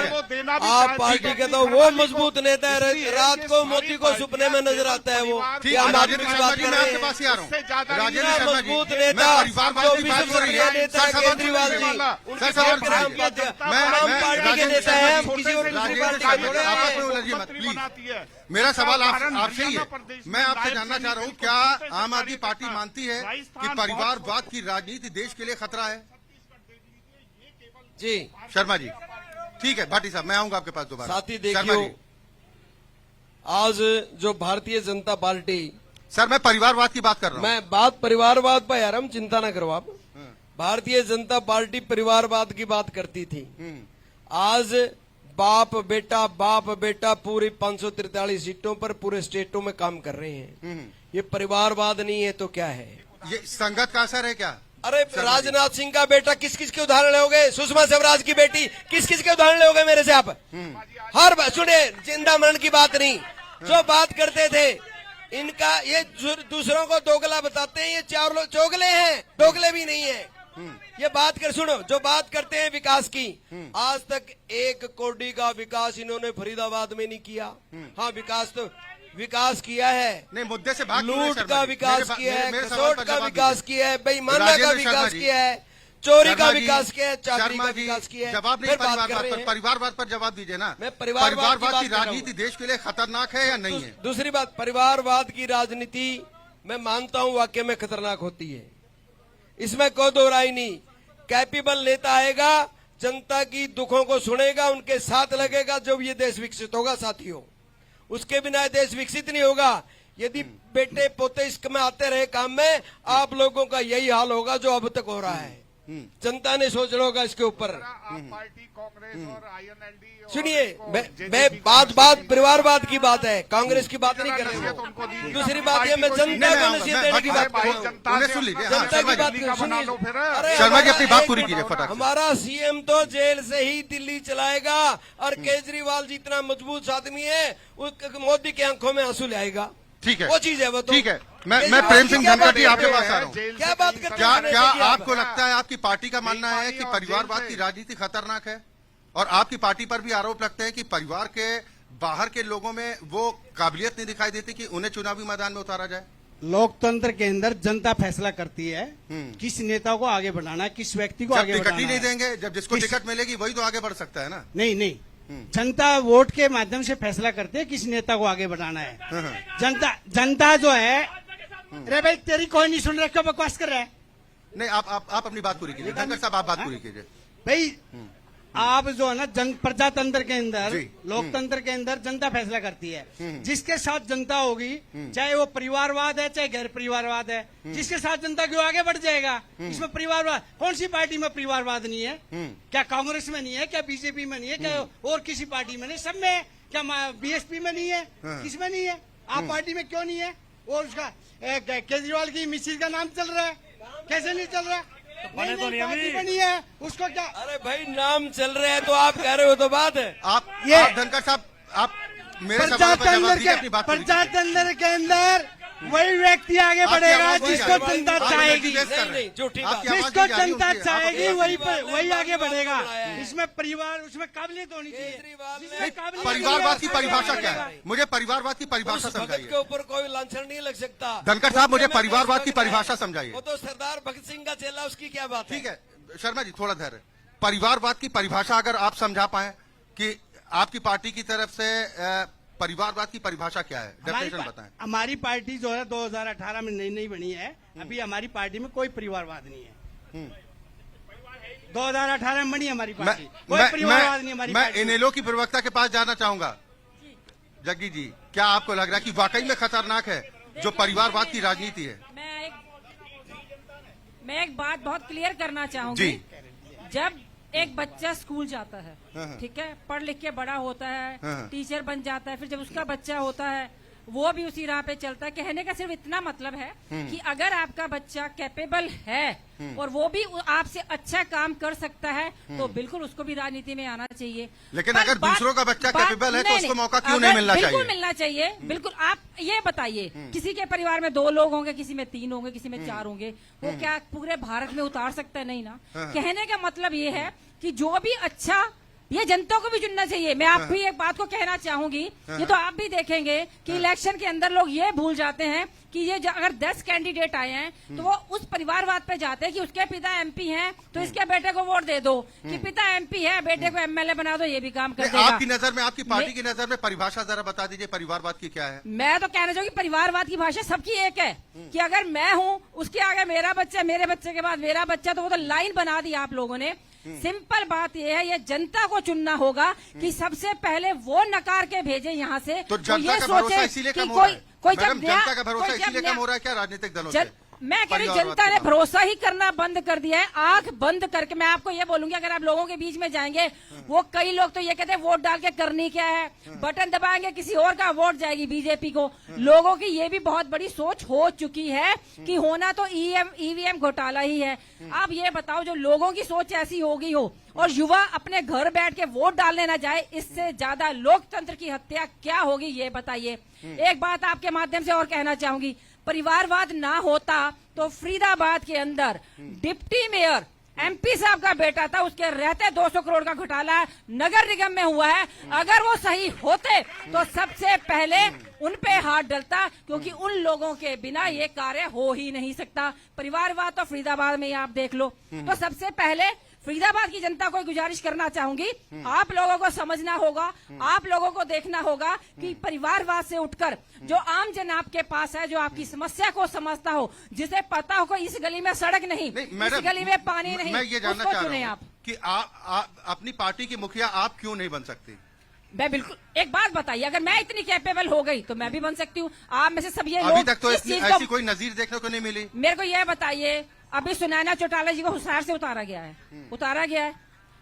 आप पार्टी के तो वो मजबूत नेता है, रात को मोदी को सुपने में नजर आता है वो। क्या हम आदमी की बात कर रहे हैं? मजबूत नेता जो विश्व स्तरीय नेता केजरीवाल जी, उनके तमाम पार्टी के नेता है, हम किसी और दूसरी पार्टी का थोड़े हैं। मेरा सवाल आपसे ही है। मैं आपसे जानना चाह रहा हूँ, क्या आम आदमी पार्टी मानती है कि परिवारवाद की राजनीति देश के लिए खतरा है? जी शर्मा जी, ठीक है। भाटी साहब, मैं आऊंगा आपके पास दोबारा। साथी देखियो, आज जो भारतीय जनता पार्टी, सर मैं परिवारवाद की बात कर रहा हूँ। मैं बात परिवारवाद पर यार, हम चिंता न करो आप। भारतीय जनता पार्टी परिवारवाद की बात करती थी। आज बाप बेटा पूरी 543 सीटों पर पूरे स्टेटों में काम कर रहे हैं। ये परिवारवाद नहीं है तो क्या है? ये संगत का असर है क्या? अरे राजनाथ सिंह का बेटा किस किस के उदाहरण लोगे? सुषमा स्वराज की बेटी किस किस के उदाहरण लोगे मेरे से आप? हर बात सुने, जिंदा मरण की बात नहीं, जो बात करते थे इनका, ये दूसरों को दोगला बताते हैं, ये चार लोग चोगले हैं, दोगले भी नहीं है। ये बात कर सुनो, जो बात करते हैं विकास की, आज तक 1 करोड़ का विकास इन्होंने फरीदाबाद में नहीं किया। हाँ, विकास किया है, नहीं मुद्दे से भाग लूट का विकास किया है, कसौट का विकास किया है, बेईमानी का विकास किया है, चोरी का विकास किया है, चाकरी का विकास किया है। जवाब नहीं परिवारवाद पर जवाब दीजिए ना। मैं परिवारवाद की राजनीति देश के लिए खतरनाक है या नहीं है? दूसरी बात, परिवारवाद की राजनीति मैं मानता हूं वाकई में खतरनाक होती है, इसमें कोई दो राय नहीं। कैपेबल नेता आएगा, जनता की दुखों को सुनेगा, उनके साथ लगेगा, जब ये देश विकसित होगा साथियों। उसके बिना देश विकसित नहीं होगा। यदि बेटे पोते इसमें आते रहे काम में, आप लोगों का यही हाल होगा जो अब तक हो रहा है। जनता ने सोचना होगा इसके ऊपर। पार्टी कांग्रेस और INLD, सुनिए, मैं बात परिवारवाद की बात है, कांग्रेस की बात नहीं कर रही हूँ। दूसरी बात ये, मैं जनता को नसीहत देने की बात कर रहा हूँ। सुन लीजिए, जनता की बात सुनिए। शर्मा जी अपनी बात पूरी कीजिए फटाफट। हमारा सीएम तो जेल से ही दिल्ली चलाएगा, और केजरीवाल जी इतना मजबूत आदमी है, मोदी की आंखों में आंसू ले आएगा। ठीक है, वो चीज है वो तो। ठीक है। मैं प्रेम सिंह धनखड़ जी आपके पास आ रहा हूँ। क्या बात करते हैं? क्या आपको लगता है, आपकी पार्टी का मानना है कि परिवारवाद की राजनीति खतरनाक है, और आपकी पार्टी पर भी आरोप लगते हैं कि परिवार के बाहर के लोगों में वो काबिलियत नहीं दिखाई देती कि उन्हें चुनावी मैदान में उतारा जाए? लोकतंत्र के अंदर जनता फैसला करती है किस नेता को आगे बढ़ाना है, किस व्यक्ति को आगे बढ़ाना है। टिकट ही नहीं देंगे, जब जिसको टिकट मिलेगी वही तो आगे बढ़ सकता है ना। नहीं, जनता वोट के माध्यम से फैसला करते है किस नेता को आगे बढ़ाना है। जनता जो है, अरे भाई तेरी कोई नहीं सुन रहा, क्यों बकवास कर रहा है? नहीं, आप अपनी बात पूरी कीजिए। धनखड़ साहब आप बात पूरी कीजिए। भाई आप जो है ना, प्रजातंत्र के अंदर, लोकतंत्र के अंदर जनता फैसला करती है। जिसके साथ जनता होगी, चाहे वो परिवारवाद है चाहे गैर परिवारवाद है, जिसके साथ जनता क्यों आगे बढ़ जाएगा। इसमें परिवारवाद, कौन सी पार्टी में परिवारवाद नहीं है? क्या कांग्रेस में नहीं है? क्या बीजेपी में नहीं है? क्या और किसी पार्टी में नहीं? सब में है। क्या बीएसपी में नहीं है? किसमें नहीं है? आप पार्टी में क्यों नहीं है? और उसका केजरीवाल की मिसिज का नाम चल रहा है, कैसे नहीं चल रहा? बने तो नहीं अभी बनी है, उसको क्या? अरे भाई नाम चल रहे हैं तो आप कह रहे हो तो बात है। आप धनखड़ साहब, आप मेरे सवाल पर जवाब दीजिए, अपनी बात पूरी कीजिए। प्रजातंत्र के अंदर वही व्यक्ति आगे बढ़ेगा जिसको जनता चाहेगी। जिसको जनता चाहेगी वही आगे बढ़ेगा। इसमें परिवार, उसमें काबिलियत होनी चाहिए। परिवारवाद की परिभाषा क्या है? मुझे परिवारवाद की परिभाषा समझाइए। के ऊपर कोई लांछन नहीं लग सकता। धनखड़ साहब मुझे परिवारवाद की परिभाषा समझाइए। वो तो सरदार भगत सिंह का चेला, उसकी क्या बात है? ठीक है शर्मा जी, थोड़ा धैर्य। परिवारवाद की परिभाषा अगर आप समझा पाए कि आपकी पार्टी की तरफ से परिवारवाद की परिभाषा क्या है, डेफिनेशन बताएं। हमारी पार्टी जो है 2018 में नई बनी है, अभी हमारी पार्टी में कोई परिवारवाद नहीं है। 2018 में बनी हमारी पार्टी, कोई परिवारवाद नहीं हमारी। मैं इनेलो की प्रवक्ता के पास जाना चाहूंगा। जग्गी जी, क्या आपको लग रहा है कि वाकई में खतरनाक है जो परिवारवाद की राजनीति है? मैं एक बात बहुत क्लियर करना चाहूंगी। जब एक बच्चा स्कूल जाता है, ठीक है, पढ़ लिख के बड़ा होता है, टीचर बन जाता है, फिर जब उसका बच्चा होता है वो भी उसी राह पे चलता है। कहने का सिर्फ इतना मतलब है कि अगर आपका बच्चा कैपेबल है और वो भी आपसे अच्छा काम कर सकता है तो बिल्कुल उसको भी राजनीति में आना चाहिए। लेकिन अगर दूसरों का बच्चा कैपेबल है तो उसको मौका क्यों नहीं मिलना चाहिए? बिल्कुल मिलना चाहिए, बिल्कुल। आप ये बताइए, किसी के परिवार में 2 लोग होंगे, किसी में 3 होंगे, किसी में 4 होंगे, वो क्या पूरे भारत में उतार सकता है? नहीं ना। कहने का मतलब ये है कि जो भी अच्छा, ये जनता को भी चुनना चाहिए। मैं आप भी एक बात को कहना चाहूंगी, ये तो आप भी देखेंगे कि इलेक्शन के अंदर लोग ये भूल जाते हैं कि ये अगर 10 कैंडिडेट आए हैं तो वो उस परिवारवाद पे जाते हैं कि उसके पिता एमपी हैं तो इसके बेटे को वोट दे दो, कि पिता एमपी है बेटे को एमएलए बना दो, ये भी काम कर देगा। आपकी नजर में, आपकी पार्टी की नजर में परिभाषा जरा बता दीजिए परिवारवाद की क्या है? मैं तो कहना चाहूंगी परिवारवाद की भाषा सबकी एक है कि अगर मैं हूँ, उसके आगे मेरा बच्चा, मेरे बच्चे के बाद मेरा बच्चा, तो वो तो लाइन बना दी आप लोगों ने। सिंपल बात यह है, ये जनता को चुनना होगा कि सबसे पहले वो नकार के भेजे यहाँ से। तो जनता का भरोसा इसीलिए कम हो रहा है? मैडम, जनता का भरोसा इसीलिए कम हो रहा है क्या राजनीतिक दलों से? मैं कह रही जनता ने भरोसा ही करना बंद कर दिया है, आंख बंद करके। मैं आपको ये बोलूंगी, अगर आप लोगों के बीच में जाएंगे, वो कई लोग तो ये कहते हैं वोट डाल के करनी क्या है, बटन दबाएंगे किसी और का वोट जाएगी बीजेपी को। लोगों की ये भी बहुत बड़ी सोच हो चुकी है कि होना तो ईवीएम घोटाला ही है। आप ये बताओ, जो लोगों की सोच ऐसी हो गई हो और युवा अपने घर बैठ के वोट डालने ना जाए, इससे ज्यादा लोकतंत्र की हत्या क्या होगी, ये बताइए। एक बात आपके माध्यम से और कहना चाहूंगी, परिवारवाद ना होता तो फरीदाबाद के अंदर डिप्टी मेयर एमपी साहब का बेटा था, उसके रहते 200 करोड़ का घोटाला नगर निगम में हुआ है। अगर वो सही होते तो सबसे पहले उन पे हाथ डलता, क्योंकि उन लोगों के बिना ये कार्य हो ही नहीं सकता। परिवारवाद तो फरीदाबाद में ही आप देख लो। तो सबसे पहले फरीदाबाद की जनता को गुजारिश करना चाहूंगी, आप लोगों को समझना होगा, आप लोगों को देखना होगा कि परिवारवाद से उठकर जो आम जन आपके पास है, जो आपकी समस्या को समझता हो, जिसे पता हो इस गली में सड़क नहीं, इस गली में पानी नहीं, मैं ये जानना उसको चाह चुने रहा आप। हूं कि आप अपनी पार्टी की मुखिया आप क्यों नहीं बन सकती? मैं बिल्कुल, एक बात बताइए, अगर मैं इतनी कैपेबल हो गई तो मैं भी बन सकती हूँ। आप में से सब ये अभी तक तो ऐसी कोई नजीर देखने को नहीं मिली। मेरे को यह बताइए, अभी सुनैना चौटाला जी को हिसार से उतारा गया है, उतारा गया है,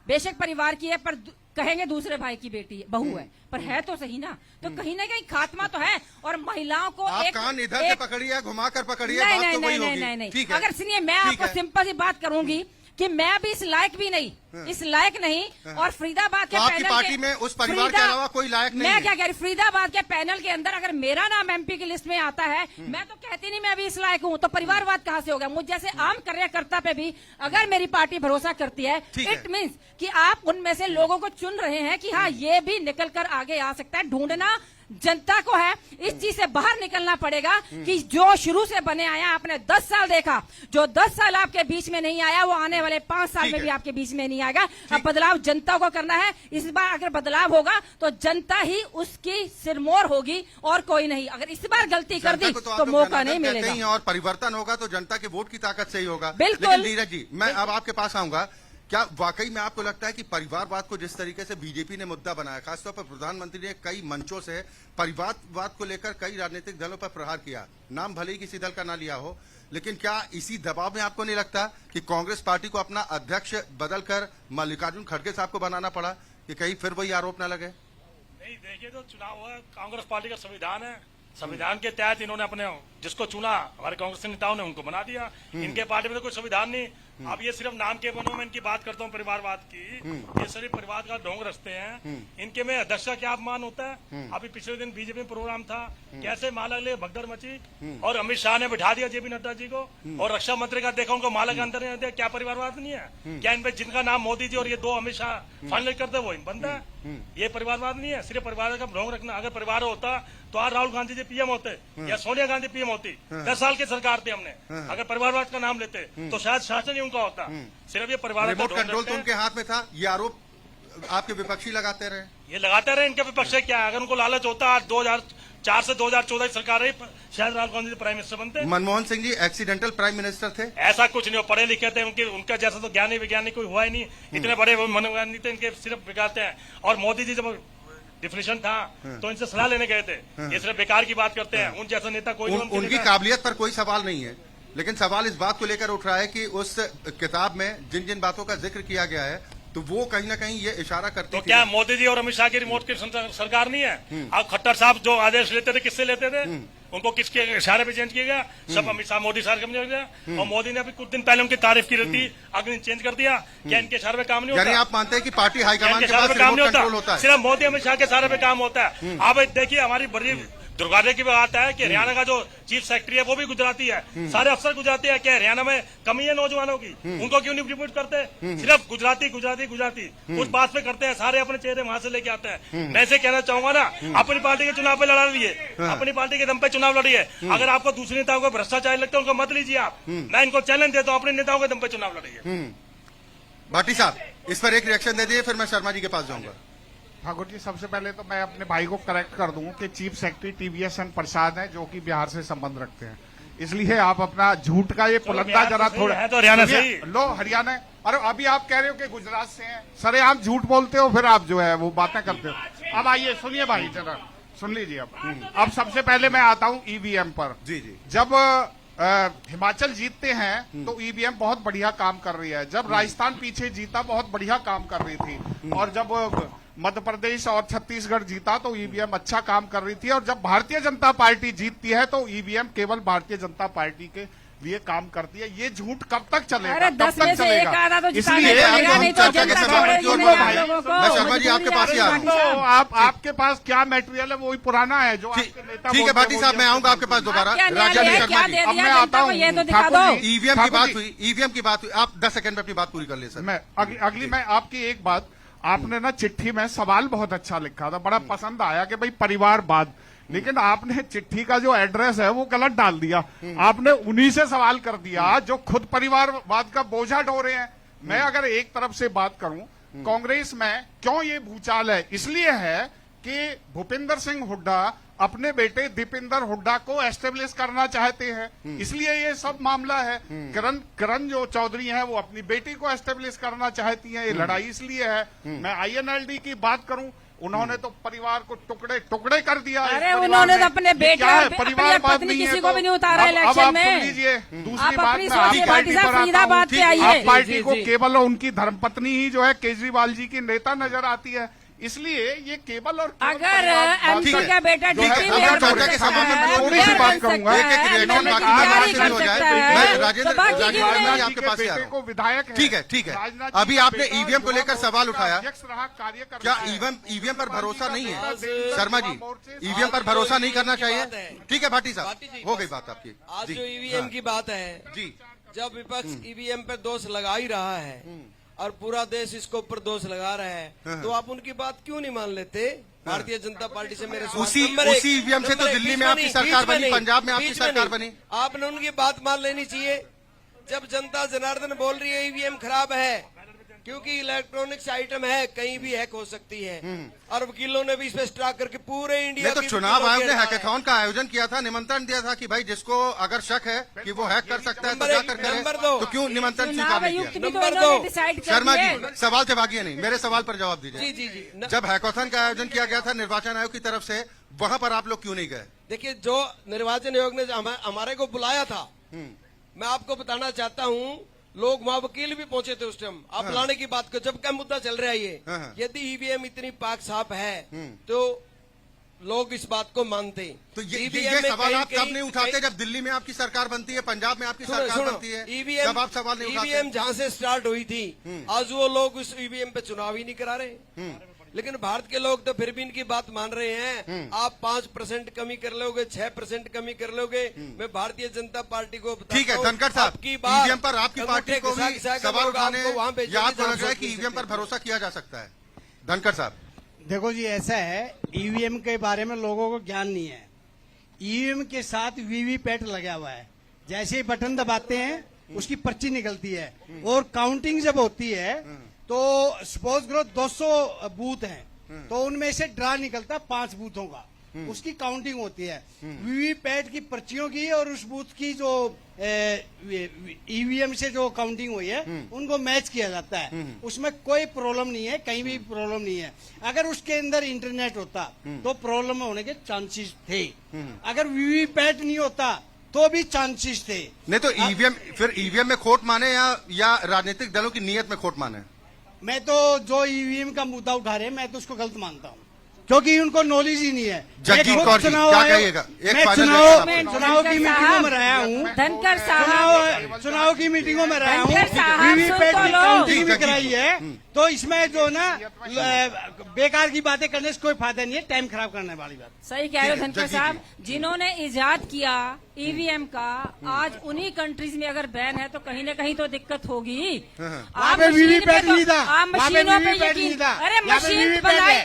बेशक परिवार की है, पर कहेंगे दूसरे भाई की बेटी बहू है, पर है तो सही ना। तो कहीं ना कहीं खात्मा तो है। और महिलाओं को आप कान इधर से पकड़िए, घुमा कर पकड़िए, बात तो वही होगी। नहीं, ठीक है, अगर सुनिए, मैं आपको सिंपल सी बात करूंगी कि मैं भी इस लायक भी नहीं, इस लायक नहीं। और फरीदाबाद के तो आपकी पार्टी में उस परिवार के अलावा कोई लायक नहीं है। मैं क्या कह रही, फरीदाबाद के पैनल के अंदर अगर मेरा नाम एमपी की लिस्ट में आता है, मैं तो कहती नहीं मैं भी इस लायक हूँ, तो परिवारवाद कहाँ से होगा? मुझ जैसे आम कार्यकर्ता पे भी अगर मेरी पार्टी भरोसा करती है, इट मीन्स कि आप उनमें से लोगों को चुन रहे हैं कि हाँ ये भी निकल कर आगे आ सकता है। ढूंढना जनता को है, इस चीज से बाहर निकलना पड़ेगा कि जो शुरू से बने आया, आपने 10 साल देखा, जो 10 साल आपके बीच में नहीं आया वो आने वाले 5 साल में भी आपके बीच में नहीं आएगा। अब बदलाव जनता को करना है। इस बार अगर बदलाव होगा तो जनता ही उसकी सिरमौर होगी और कोई नहीं। अगर इस बार गलती कर दी तो मौका नहीं मिलेगा। और परिवर्तन होगा तो जनता के वोट की ताकत से ही होगा। बिल्कुल। लेकिन नीरज जी, मैं अब आपके पास आऊंगा। क्या वाकई में आपको लगता है कि परिवारवाद को जिस तरीके से बीजेपी ने मुद्दा बनाया, खासतौर पर प्रधानमंत्री ने कई मंचों से परिवारवाद को लेकर कई राजनीतिक दलों पर प्रहार किया, नाम भले ही किसी दल का ना लिया हो, लेकिन क्या इसी दबाव में आपको नहीं लगता कि कांग्रेस पार्टी को अपना अध्यक्ष बदलकर मल्लिकार्जुन खड़गे साहब को बनाना पड़ा कि कहीं फिर वही आरोप न लगे? नहीं, देखिए, तो चुनाव हुआ, कांग्रेस पार्टी का संविधान है, संविधान के तहत इन्होंने अपने जिसको चुना, हमारे कांग्रेस नेताओं ने उनको बना दिया। इनके पार्टी में तो कोई संविधान नहीं। अब ये सिर्फ नाम के बनो, मैं इनकी बात करता हूँ परिवारवाद की, ये सिर्फ परिवार का ढोंग रचते हैं। इनके में अध्यक्ष का क्या अपमान होता है? अभी पिछले दिन बीजेपी में प्रोग्राम था, कैसे माला ले भगदड़ मची, और अमित शाह ने बिठा दिया जेपी नड्डा जी को, और रक्षा मंत्री का देखा उनको माला के अंदर नहीं दिया। क्या परिवारवाद नहीं है? क्या इन पे जिनका नाम मोदी जी और ये 2 अमित शाह फाइनल करते वो बनता है? ये परिवारवाद नहीं है, सिर्फ परिवार का ढोंग रखना। अगर परिवार होता तो आज राहुल गांधी जी पीएम होते या सोनिया गांधी पीएम होती। 10 साल की सरकार थी हमने, अगर परिवारवाद का नाम लेते तो शायद शासन ही उनका होता। सिर्फ ये परिवार रिमोट कंट्रोल तो उनके हाथ में था, ये आरोप आपके विपक्षी लगाते रहे। ये लगाते रहे, इनके विपक्ष से क्या है? अगर उनको लालच होता, आज 2004 से 2014 सरकार रही, शायद राहुल गांधी प्राइम मिनिस्टर बनते। Manmohan Singh ji accidental prime minister थे? ऐसा कुछ नहीं, वो पढ़े लिखे थे, उनका जैसा तो ज्ञानी विज्ञानी कोई हुआ ही नहीं। इतने बड़े मनोविज्ञानी थे, इनके सिर्फ बिगाड़ते हैं। और मोदी जी जब डिफिनेशन था तो इनसे सलाह लेने गए थे। ये सिर्फ बेकार की बात करते हैं। उन जैसा नेता कोई नहीं उनके उनकी नेता। काबिलियत पर कोई सवाल नहीं है, लेकिन सवाल इस बात को लेकर उठ रहा है कि उस किताब में जिन जिन बातों का जिक्र किया गया है तो वो कहीं ना कहीं ये इशारा करती तो थी। क्या मोदी जी और अमित शाह की रिमोट की सरकार नहीं है? अब खट्टर साहब जो आदेश लेते थे किससे लेते थे? उनको किसके इशारे पे चेंज किया गया? सब अमित शाह मोदी साहब समझ गया। और मोदी ने अभी कुछ दिन पहले उनकी तारीफ की रहती, अगले दिन चेंज कर दिया। क्या इनके इशारे पे काम नहीं होता? यानी आप मानते हैं कि पार्टी हाईकमान के इनके इशारे पास पे काम रिमोट नहीं कंट्रोल होता है? सिर्फ मोदी अमित शाह के इशारे पे काम होता है। अब देखिए हमारी बड़ी दुर्भाग्य की बात है कि हरियाणा का जो चीफ सेक्रेटरी है वो भी गुजराती है, सारे अफसर गुजराती है। क्या हरियाणा में कमी है नौजवानों की? उनको क्यों नहीं रिपोर्ट करते? सिर्फ गुजराती गुजराती गुजराती उस बात पे करते हैं, सारे अपने चेहरे वहां से लेके आते हैं। मैं ऐसे कहना चाहूंगा ना, अपनी पार्टी के चुनाव पे लड़ा लिए, अपनी पार्टी के दम पे चुनाव लड़िए। अगर आपको दूसरे नेताओं को भ्रष्टाचार लगता है उनको मत लीजिए आप। मैं इनको चैलेंज देता हूँ, अपने नेताओं के दम पे चुनाव लड़िए। भाटी साहब इस पर एक रिएक्शन दे दिए, फिर मैं शर्मा जी के पास जाऊंगा। ठाकुर जी, सबसे पहले तो मैं अपने भाई को करेक्ट कर दूं कि चीफ सेक्रेटरी TVSN प्रसाद है जो कि बिहार से संबंध रखते हैं, इसलिए आप अपना झूठ का ये पुलंदा जरा थोड़ा है तो हरियाणा से ही। लो हरियाणा, अरे अभी आप कह रहे हो कि गुजरात से हैं, सरे आप झूठ बोलते हो, फिर आप जो है वो बातें करते हो। अब आइए सुनिए भाई, जरा सुन लीजिए। अब सबसे पहले मैं आता हूँ EVM पर। जी जी। जब हिमाचल जीतते हैं तो EVM बहुत बढ़िया काम कर रही है। जब राजस्थान पीछे जीता बहुत बढ़िया काम कर रही थी, और जब मध्य प्रदेश और छत्तीसगढ़ जीता तो EVM अच्छा काम कर रही थी। और जब भारतीय जनता पार्टी जीतती है तो EVM केवल भारतीय जनता पार्टी के लिए काम करती है। ये झूठ कब तक चलेगा? अरे कब 10 तक में से एक चलेगा? आधा तो जिताने इसलिए को मिलेगा, नहीं तो चर्चा के जनता सभापति छोड़ेगी और नहीं आप लोगों को। मैं शर्मा जी आपके पास ही आ रहा हूं। तो आपके पास क्या मटेरियल है वही पुराना है जो आपके नेता ठीक है भाटी साहब, मैं आऊंगा आपके पास दोबारा। क्या राजा न्याय है? शर्मा क्या जी, दे अब दिया मैं आता जनता को? हूं। ये तो दिखा ठाकुर दो। जी, EVM की ठाकुर बात जी, हुई, EVM की बात हुई। आप 10 सेकंड में अपनी बात पूरी कर ले सर। मैं अगली मैं आपकी एक बात, आपने ना चिट्ठी में सवाल बहुत अच्छा लिखा था, बड़ा पसंद आया कि भाई परिवारवाद, लेकिन आपने चिट्ठी का जो एड्रेस है वो गलत डाल दिया। आपने उन्हीं से सवाल कर दिया जो खुद परिवारवाद का बोझा ढो रहे हैं। मैं अगर एक तरफ से बात करूं, कांग्रेस में क्यों ये भूचाल है? इसलिए है कि भूपिंदर सिंह हुड्डा अपने बेटे दीपिंदर हुड्डा को एस्टेब्लिश करना चाहते हैं, इसलिए ये सब मामला है। करण जो चौधरी हैं वो अपनी बेटी को एस्टेब्लिश करना चाहती हैं, ये लड़ाई इसलिए है। मैं INLD की बात करूं, उन्होंने तो परिवार को टुकड़े टुकड़े कर दिया। अरे उन्होंने तो अपने बेटे और परिवार पत्नी किसी को भी नहीं उतारा इलेक्शन में। सुन लीजिए, दूसरी आप बात अपनी मैं आपकी सोचिए, पार्टी भाटी साहब, पर आता हूं। फरीदाबाद पे आइए। आप पार्टी को केवल उनकी धर्मपत्नी ही जो है केजरीवाल जी की नेता नजर आती है, इसलिए ये केवल और केवल अगर परिवारवाद MP का बेटा जो है, डिप्टी अब मेयर मैं बन चर्चा के सकता संबंध में है, थोड़ी सी मेयर बात बन करूंगा। सकता एक-एक है, रिएक्शन बाकी तैयारी शुरू कर हो जाए। सकता है। मैं राजेंद्र तो बाकी राजेंद्र क्यों राजनाथ नहीं? जी आपके पास ही आ रहा बेटे को हूं। विधायक है। ठीक है ठीक है। राजनाथ जी अभी का आपने बेटा EVM को जो लेकर है, सवाल वो उठाया, अध्यक्ष रहा, कार्य करता क्या है। EVM पर भरोसा नहीं है? आज शर्मा जी, EVM पर भरोसा नहीं करना चाहिए? बात है। ठीक है भाटी साहब, भाटी जी, हो गई बात आपकी। आज जी, जो EVM की बात है, जी जब विपक्ष EVM पर दोष लगा ही रहा है और पूरा देश इसको ऊपर दोष लगा रहा है, तो आप उनकी बात क्यों नहीं मान लेते? भारतीय जनता पार्टी से मेरे सवाल। उसी नंबर एक, EVM से तो नंबर एक, दिल्ली बीच में आपकी नहीं, सरकार बीच में बनी, नहीं, पंजाब में आपकी बीच में सरकार नहीं। बनी। आपने उनकी बात मान लेनी चाहिए। जब जनता जनार्दन बोल रही है EVM खराब है क्योंकि इलेक्ट्रॉनिक्स आइटम है, कहीं भी हैक हो सकती है, और वकीलों ने भी इस पे स्ट्राइक करके पूरे इंडिया तो चुनाव आयोग ने हैकाथॉन का आयोजन किया था, निमंत्रण दिया था कि भाई जिसको अगर शक है कि वो हैक कर सकता है तो जाकर करे, नंबर दो। तो क्यों निमंत्रण चुनाव स्वीकार नहीं आयुक्त किया? भी तो नंबर इन्होंने दो। डिसाइड कर शर्मा दिए। जी सवाल से भागिए नहीं, मेरे सवाल पर जवाब जी दीजिए। जी जी जब हैकाथॉन का आयोजन किया गया था निर्वाचन आयोग की तरफ से, वहां पर आप लोग क्यों नहीं गए? देखिए, जो निर्वाचन आयोग ने हमारे को बुलाया था, मैं आपको बताना चाहता हूँ, लोग वहाँ वकील भी पहुंचे थे उस टाइम। आप बुलाने की बात को, जब का मुद्दा चल रहा है ये, यदि EVM इतनी पाक साफ है तो लोग इस बात को मानते। तो ये EVM में सवाल आप कहीं- कब नहीं उठाते जब दिल्ली में आपकी सरकार बनती है, पंजाब में आपकी सरकार बनती है, जब आप सवाल नहीं उठाते? EVM जहाँ से स्टार्ट हुई थी, आज वो लोग उस EVM पे चुनाव ही नहीं करा रहे। लेकिन भारत के लोग तो फिर भी इनकी बात मान रहे हैं। आप 5% कमी कर लोगे, 6% कमी कर लोगे, मैं भारतीय जनता पार्टी को बताता ठीक है हूं, धनखड़ साहब, आपकी बात EVM पर आपकी पार्टी को भी सवाल उठाने या आपको लग रहा है कि EVM पर भरोसा किया जा सकता है? धनखड़ साहब, देखो जी, ऐसा है, EVM के बारे में लोगों को ज्ञान नहीं है। EVM के साथ VVPAT लगा हुआ है, जैसे ही बटन दबाते हैं उसकी पर्ची निकलती है, और काउंटिंग जब होती है तो सपोज करो 200 बूथ हैं, तो उनमें से ड्रा निकलता 5 बूथों का, उसकी काउंटिंग होती है। वीवीपैट की पर्चियों की और उस बूथ की जो ईवीएम से जो काउंटिंग हुई है उनको मैच किया जाता है। उसमें कोई प्रॉब्लम नहीं है, कहीं भी प्रॉब्लम नहीं है। अगर उसके अंदर इंटरनेट होता तो प्रॉब्लम होने के चांसेस थे, अगर वीवीपैट नहीं होता तो भी चांसेस थे। नहीं तो ईवीएम, फिर ईवीएम में खोट माने या राजनीतिक दलों की नीयत में खोट माने? मैं तो जो ईवीएम का मुद्दा उठा रहे हैं मैं तो उसको गलत मानता हूँ, क्योंकि उनको नॉलेज ही नहीं है। जगजीत कौर जी, क्या कहिएगा? मैं चुनाव की मीटिंगों में रहा हूँ, धनखड़ साहब, चुनाव की मीटिंगों में रहा हूँ, धनखड़ साहब, वीवीपैट सुन की तो लो। काउंटिंग भी कराई है। तो इसमें जो ना बेकार की बातें करने से कोई फायदा नहीं है, टाइम खराब करने वाली बात। सही कह रहे हो धनखड़ साहब, जिन्होंने इजाद किया ईवीएम का, आज उन्हीं कंट्रीज में अगर बैन है तो कहीं न कहीं तो दिक्कत होगी। आप वीवीपैट नहीं था, आप मशीनों पे वीवीपैट नहीं यकीन, था, अरे मशीन बनाई,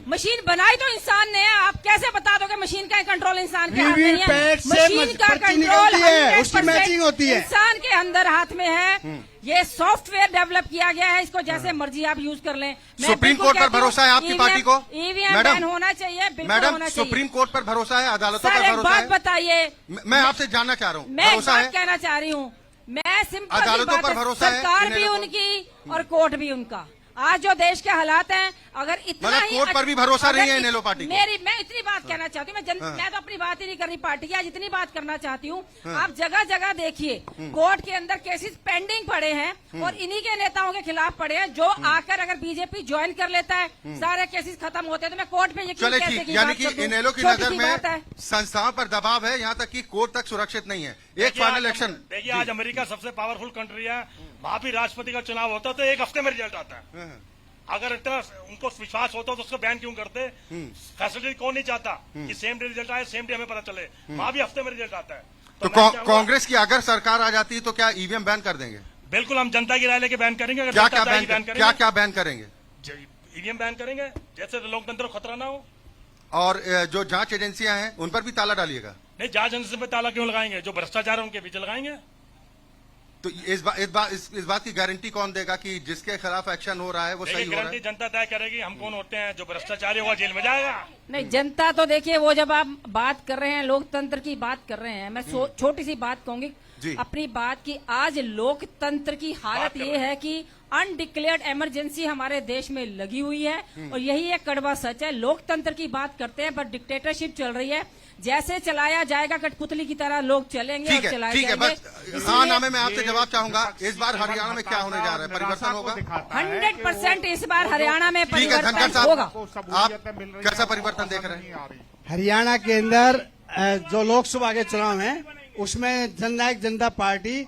मशीन बनाई तो इंसान ने है, आप कैसे बता दोगे मशीन का कंट्रोल इंसान के हाथ में नहीं है? वीवीपैट से मशीन का पर्ची कंट्रोल निकलती है, उसकी 100% मैचिंग होती है। इंसान के अंदर हाथ में है। ये सॉफ्टवेयर डेवलप किया गया है, इसको जैसे मर्जी आप यूज कर लें। सुप्रीम कोर्ट पर भरोसा है आपकी पार्टी को? ईवीएम मैडम, बैन होना चाहिए, बिल्कुल मैडम, होना चाहिए। सुप्रीम कोर्ट पर भरोसा है, अदालतों सर पर एक भरोसा बात है? बताइए, मैं आपसे जानना चाह रहा हूँ, मैं एक भरोसा बात है? कहना चाह रही हूँ, मैं सिंपल सी अदालतों बात पर है, भरोसा है सरकार इन भी लोगों को? उनकी और कोर्ट भी उनका। आज जो देश के हालात हैं, अगर इतना मतलब ही कोर्ट पर भी भरोसा अगर नहीं है इनेलो पार्टी को? मैं इतनी बात कहना चाहती हूँ, मैं तो अपनी बात ही नहीं कर रही पार्टी की, आज इतनी बात करना चाहती हूँ। आप जगह जगह देखिए, कोर्ट के अंदर केसेस पेंडिंग पड़े हैं और इन्हीं के नेताओं के खिलाफ पड़े हैं, जो आकर अगर बीजेपी ज्वाइन कर लेता है सारे केसेस खत्म होते हैं। तो मैं कोर्ट पे यकीन चले कैसे ठीक, की यानी बात कि कर दूं? इनेलो की छोटी नजर सी में बात है। संस्थाओं पर दबाव है, यहाँ तक कि कोर्ट तक सुरक्षित नहीं है। एक फाइनल इलेक्शन, देखिए आज अमेरिका सबसे पावरफुल कंट्री है, वहां भी राष्ट्रपति का चुनाव होता है तो एक हफ्ते में रिजल्ट आता है। अगर इतना उनको विश्वास होता तो उसको बैन क्यों करते? फैसिलिटी कौन नहीं चाहता कि सेम डे रिजल्ट आए, सेम डे हमें पता चले? वहां भी हफ्ते में रिजल्ट आता है। तो कांग्रेस की अगर सरकार आ जाती है तो क्या ईवीएम बैन कर देंगे? बिल्कुल, हम जनता की राय लेके बैन करेंगे। अगर क्या जनता क्या चाहेगी बैन करेंगे। क्या क्या बैन करेंगे? ईवीएम बैन करेंगे, जैसे लोकतंत्र को खतरा ना हो। और जो जांच एजेंसियां हैं उन पर भी ताला डालिएगा? नहीं, जांच एजेंसी पे ताला क्यों लगाएंगे? जो भ्रष्टाचार है उनके पीछे लगाएंगे। तो इस बात की गारंटी कौन देगा कि जिसके खिलाफ एक्शन हो रहा है वो सही हो रहा गारंटी है? जनता तय करेगी। हम कौन होते हैं? जो भ्रष्टाचारी होगा जेल में जाएगा। नहीं, जनता तो देखिए, वो जब आप बात कर रहे हैं, लोकतंत्र की बात कर रहे हैं, मैं छोटी सी बात कहूंगी अपनी बात की। आज लोकतंत्र की हालत ये है कि अनडिक्लेयर्ड इमरजेंसी हमारे देश में लगी हुई है और यही एक कड़वा सच है। लोकतंत्र की बात करते हैं पर डिक्टेटरशिप चल रही है, जैसे चलाया जाएगा कठपुतली की तरह लोग चलेंगे और चलाए ठीक है, जाएंगे। बस हाँ नामे मैं आपसे जवाब चाहूंगा, इस बार हरियाणा में क्या होने जा रहा है? परिवर्तन होगा 100% इस बार हरियाणा में ठीक है। धनखड़ परिवर्तन साहब, होगा। आप कैसा परिवर्तन देख रहे हैं? हरियाणा के अंदर जो लोकसभा के चुनाव हैं उसमें जननायक जनता पार्टी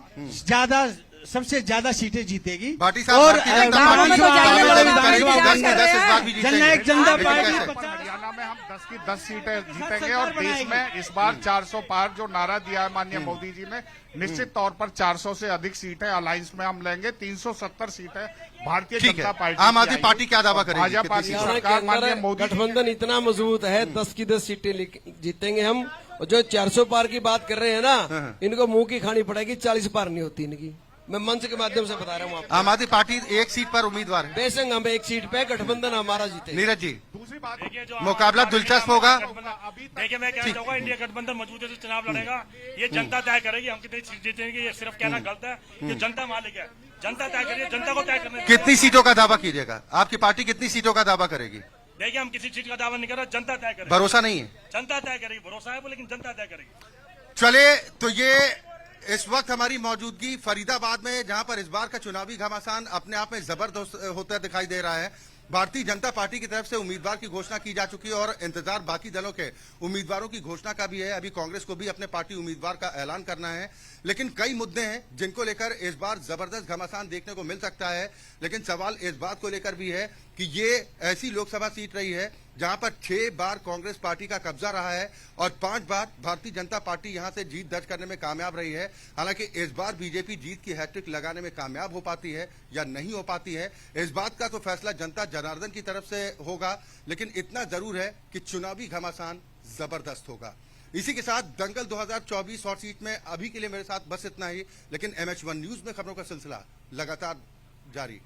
सबसे ज्यादा सीटें जीतेगी। भाटी साहब, और भारतीय जनता पार्टी में तो जाने वाले करेगी, लोग 10 में 10 इस बार भी जीतेंगे। जननायक जनता लेकिन पार्टी कैसे? हरियाणा में हम 10 की 10 सीटें जीतेंगे और देश में इस बार 400 पार जो नारा दिया है माननीय मोदी जी ने, निश्चित तौर पर 400 से अधिक सीटें अलायंस में हम लेंगे। 370 सीटें भारतीय ठीक जनता है। पार्टी आम आदमी पार्टी क्या दावा करेगी? भाजपा की हरियाणा के सरकार माननीय अंदर मोदी जी गठबंधन इतना मजबूत है, 10 की 10 सीटें जीतेंगे हम। और जो 400 पार की बात कर रहे हैं ना, इनको मुंह की खानी पड़ेगी, 40 पार नहीं होती इनकी। मैं मंच के माध्यम से बता रहा हूँ आपको। आम आदमी पार्टी एक सीट पर उम्मीदवार है। बेशक हम एक सीट पे, गठबंधन हमारा जीते। नीरज जी, दूसरी बात देखिए, जो मुकाबला दिलचस्प होगा। देखिए, मैं कहना चाहूंगा इंडिया गठबंधन मजबूती से चुनाव लड़ेगा। ये जनता तय करेगी हम कितनी सीट जीतेंगे। ये सिर्फ कहना गलत है, ये जनता मालिक है। जनता तय करिए, जनता को तय करने दीजिए। कितनी सीटों का दावा कीजिएगा? आपकी पार्टी कितनी सीटों का दावा करेगी? देखिए, हम किसी चीज का दावा नहीं कर रहे, जनता तय करेगी। भरोसा नहीं है? जनता तय करेगी, भरोसा है वो, लेकिन जनता तय करेगी। चले, तो ये इस वक्त हमारी मौजूदगी फरीदाबाद में, जहां पर इस बार का चुनावी घमासान अपने आप में जबरदस्त होता दिखाई दे रहा है। भारतीय जनता पार्टी की तरफ से उम्मीदवार की घोषणा की जा चुकी है और इंतजार बाकी दलों के उम्मीदवारों की घोषणा का भी है। अभी कांग्रेस को भी अपने पार्टी उम्मीदवार का ऐलान करना है, लेकिन कई मुद्दे हैं जिनको लेकर इस बार जबरदस्त घमासान देखने को मिल सकता है। लेकिन सवाल इस बात को लेकर भी है कि ये ऐसी लोकसभा सीट रही है जहां पर 6 बार कांग्रेस पार्टी का कब्जा रहा है और 5 बार भारतीय जनता पार्टी यहां से जीत दर्ज करने में कामयाब रही है। हालांकि इस बार बीजेपी जीत की हैट्रिक लगाने में कामयाब हो पाती है या नहीं हो पाती है, इस बात का तो फैसला जनता जनार्दन की तरफ से होगा। लेकिन इतना जरूर है कि चुनावी घमासान जबरदस्त होगा। इसी के साथ दंगल 2024 हॉट सीट में अभी के लिए मेरे साथ बस इतना ही, लेकिन MH1 न्यूज में खबरों का सिलसिला लगातार जारी।